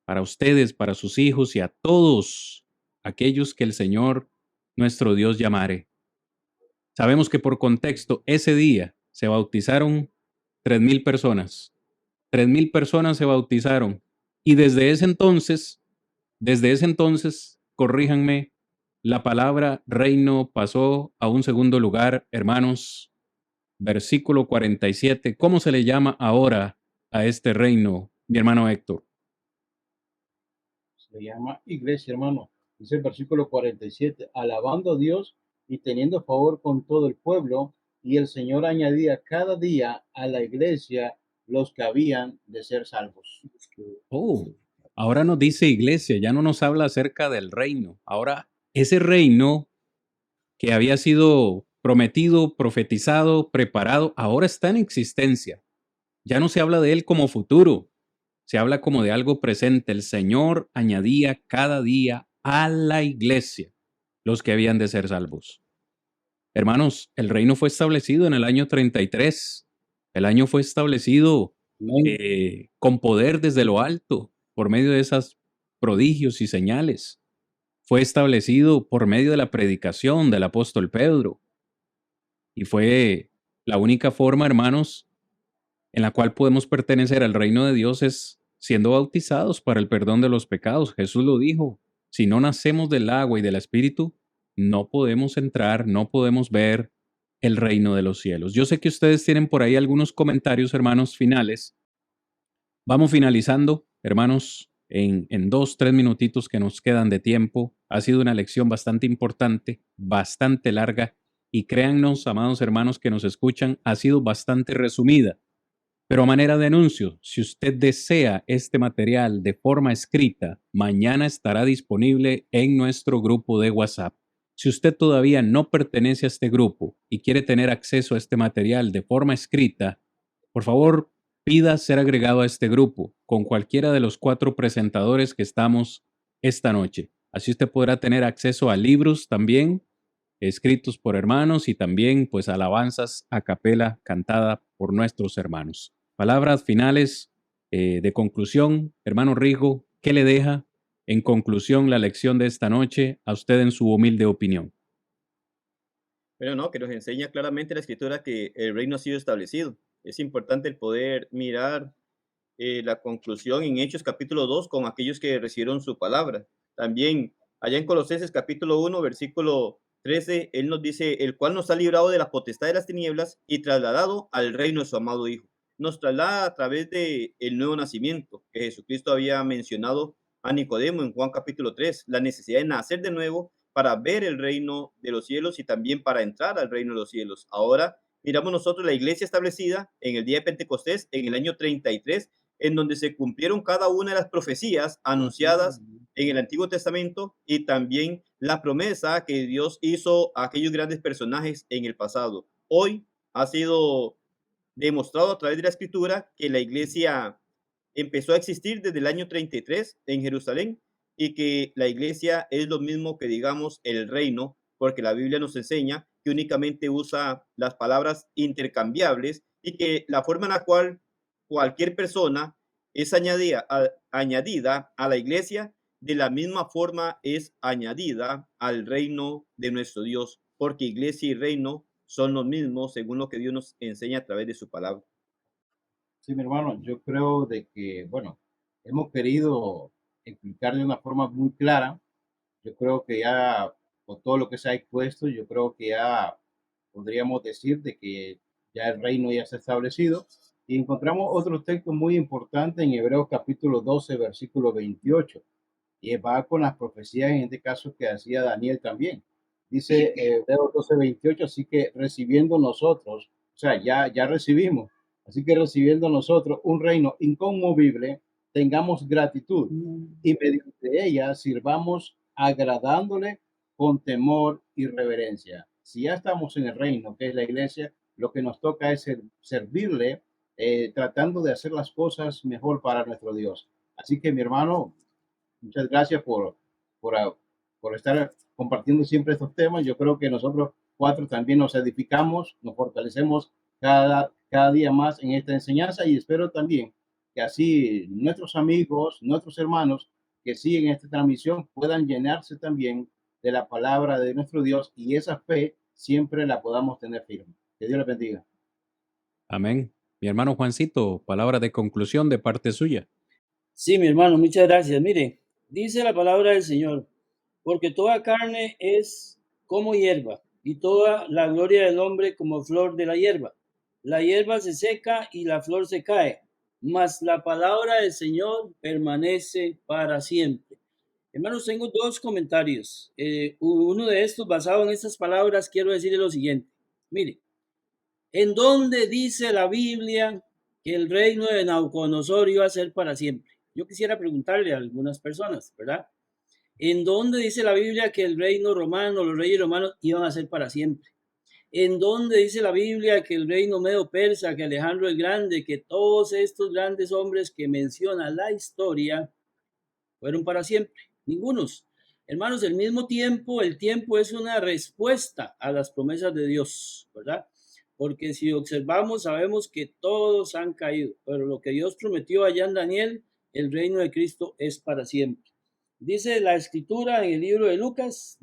Para ustedes, para sus hijos y a todos aquellos que el Señor nuestro Dios llamare. Sabemos que por contexto, ese día se bautizaron 3,000 personas. 3,000 personas se bautizaron. Y desde ese entonces, corríjanme, la palabra reino pasó a un segundo lugar, hermanos. Versículo 47. ¿Cómo se le llama ahora a este reino, mi hermano Héctor? Se llama iglesia, hermano. Dice el versículo 47, alabando a Dios y teniendo favor con todo el pueblo, y el Señor añadía cada día a la iglesia los que habían de ser salvos. Oh, ahora nos dice iglesia, ya no nos habla acerca del reino. Ahora, ese reino que había sido prometido, profetizado, preparado, ahora está en existencia. Ya no se habla de él como futuro, se habla como de algo presente. El Señor añadía cada día a la iglesia los que habían de ser salvos. Hermanos, el reino fue establecido en el año 33. El año fue establecido con poder desde lo alto, por medio de esos prodigios y señales. Fue establecido por medio de la predicación del apóstol Pedro. Y fue la única forma, hermanos, en la cual podemos pertenecer al reino de Dios es siendo bautizados para el perdón de los pecados. Jesús lo dijo, si no nacemos del agua y del Espíritu, no podemos entrar, no podemos ver el reino de los cielos. Yo sé que ustedes tienen por ahí algunos comentarios, hermanos, finales. Vamos finalizando, hermanos, en 2, 3 minutitos que nos quedan de tiempo. Ha sido una lección bastante importante, bastante larga, y créannos, amados hermanos que nos escuchan, ha sido bastante resumida. Pero a manera de anuncio, si usted desea este material de forma escrita, mañana estará disponible en nuestro grupo de WhatsApp. Si usted todavía no pertenece a este grupo y quiere tener acceso a este material de forma escrita, por favor, pida ser agregado a este grupo con cualquiera de los 4 presentadores que estamos esta noche. Así usted podrá tener acceso a libros también, escritos por hermanos, y también pues alabanzas a capela cantada por nuestros hermanos. Palabras finales de conclusión, hermano Rigo, ¿qué le deja En conclusión, la lección de esta noche, a usted en su humilde opinión. Pero no, que nos enseña claramente la escritura que el reino ha sido establecido. Es importante el poder mirar la conclusión en Hechos capítulo 2 con aquellos que recibieron su palabra. También allá en Colosenses capítulo 1, versículo 13, él nos dice, el cual nos ha librado de la potestad de las tinieblas y trasladado al reino de su amado Hijo. Nos traslada a través de el nuevo nacimiento que Jesucristo había mencionado a Nicodemo en Juan capítulo 3, la necesidad de nacer de nuevo para ver el reino de los cielos y también para entrar al reino de los cielos. Ahora miramos nosotros la iglesia establecida en el día de Pentecostés en el año 33, en donde se cumplieron cada una de las profecías anunciadas en el Antiguo Testamento y también la promesa que Dios hizo a aquellos grandes personajes en el pasado. Hoy ha sido demostrado a través de la escritura que la iglesia empezó a existir desde el año 33 en Jerusalén y que la iglesia es lo mismo que digamos el reino, porque la Biblia nos enseña que únicamente usa las palabras intercambiables y que la forma en la cual cualquier persona es añadida a la iglesia, de la misma forma es añadida al reino de nuestro Dios, porque iglesia y reino son los mismos según lo que Dios nos enseña a través de su palabra. Sí, mi hermano, yo creo de que, bueno, hemos querido explicar de una forma muy clara. Yo creo que ya, con todo lo que se ha expuesto, yo creo que ya podríamos decir de que ya el reino ya está establecido. Y encontramos otro texto muy importante en Hebreos capítulo 12, versículo 28. Y va con las profecías, en este caso, que hacía Daniel también. Dice Hebreos 12, 28, así que recibiendo nosotros, o sea, ya recibimos, así que recibiendo nosotros un reino inconmovible, tengamos gratitud y mediante ella sirvamos agradándole con temor y reverencia. Si ya estamos en el reino, que es la iglesia, lo que nos toca es servirle, tratando de hacer las cosas mejor para nuestro Dios. Así que, mi hermano, muchas gracias por, por estar compartiendo siempre estos temas. Yo creo que nosotros cuatro también nos edificamos, nos fortalecemos cada día más en esta enseñanza y espero también que así nuestros amigos, nuestros hermanos que siguen esta transmisión puedan llenarse también de la palabra de nuestro Dios y esa fe siempre la podamos tener firme. Que Dios les bendiga. Amén. Mi hermano Juancito, palabra de conclusión de parte suya. Sí, mi hermano, muchas gracias. Mire, dice la palabra del Señor, porque toda carne es como hierba y toda la gloria del hombre como flor de la hierba. La hierba se seca y la flor se cae, mas la palabra del Señor permanece para siempre. Hermanos, tengo dos comentarios. Uno de estos, basado en estas palabras, quiero decirle lo siguiente. Mire, ¿en dónde dice la Biblia que el reino de Nabucodonosor iba a ser para siempre? Yo quisiera preguntarle a algunas personas, ¿verdad? ¿En dónde dice la Biblia que el reino romano, los reyes romanos iban a ser para siempre? ¿En dónde dice la Biblia que el reino medo-persa, que Alejandro el Grande, que todos estos grandes hombres que menciona la historia fueron para siempre? Ningunos. Hermanos, al mismo tiempo, el tiempo es una respuesta a las promesas de Dios, ¿verdad? Porque si observamos, sabemos que todos han caído, pero lo que Dios prometió allá en Daniel, el reino de Cristo es para siempre. Dice la escritura en el libro de Lucas,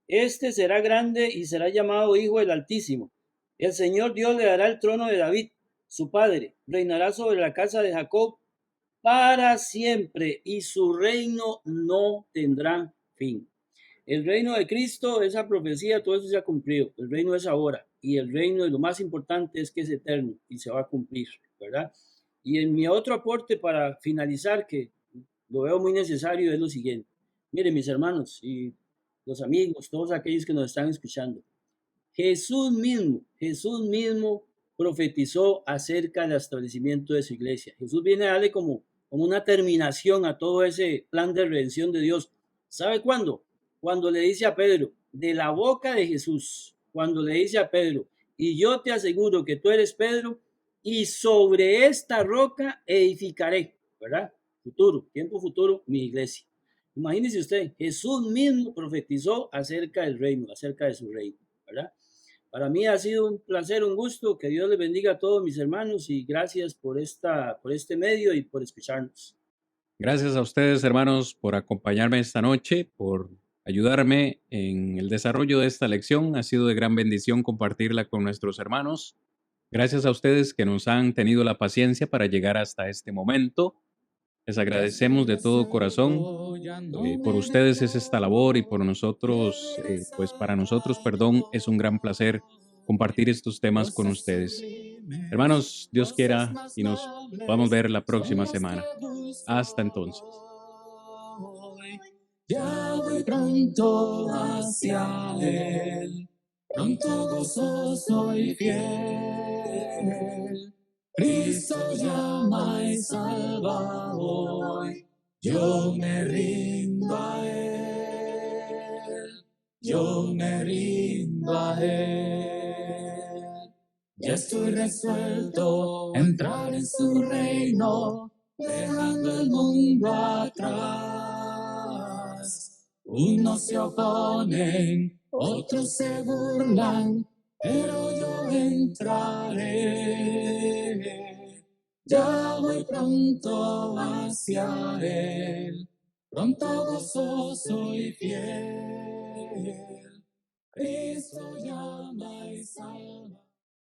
este será grande y será llamado Hijo del Altísimo. El Señor Dios le dará el trono de David, su padre, reinará sobre la casa de Jacob para siempre y su reino no tendrá fin. El reino de Cristo, esa profecía, todo eso se ha cumplido. El reino es ahora y el reino, lo más importante es que es eterno y se va a cumplir, ¿verdad? Y en mi otro aporte para finalizar, que lo veo muy necesario, es lo siguiente. Miren, mis hermanos y los amigos, todos aquellos que nos están escuchando. Jesús mismo profetizó acerca del establecimiento de su iglesia. Jesús viene a darle como una terminación a todo ese plan de redención de Dios. ¿Sabe cuándo? Cuando le dice a Pedro, de la boca de Jesús, cuando le dice a Pedro, y yo te aseguro que tú eres Pedro, y sobre esta roca edificaré, ¿verdad? Futuro, tiempo futuro, mi iglesia. Imagínese usted, Jesús mismo profetizó acerca del reino, acerca de su reino, ¿verdad? Para mí ha sido un placer, un gusto. Que Dios les bendiga a todos mis hermanos y gracias por este medio y por escucharnos. Gracias a ustedes, hermanos, por acompañarme esta noche, por ayudarme en el desarrollo de esta lección. Ha sido de gran bendición compartirla con nuestros hermanos. Gracias a ustedes que nos han tenido la paciencia para llegar hasta este momento. Les agradecemos de todo corazón. Por ustedes es esta labor y por nosotros, pues para nosotros, perdón, es un gran placer compartir estos temas con ustedes. Hermanos, Dios quiera y nos vamos a ver la próxima semana. Hasta entonces. Ya voy pronto hacia Él, pronto gozoso y fiel. Cristo llama y salva hoy, yo me rindo a Él, yo me rindo a Él. Ya estoy resuelto a entrar en su reino, dejando el mundo atrás. Unos se oponen, otros se burlan, pero yo entraré. Ya voy pronto hacia Él, pronto gozoso y fiel. Cristo ya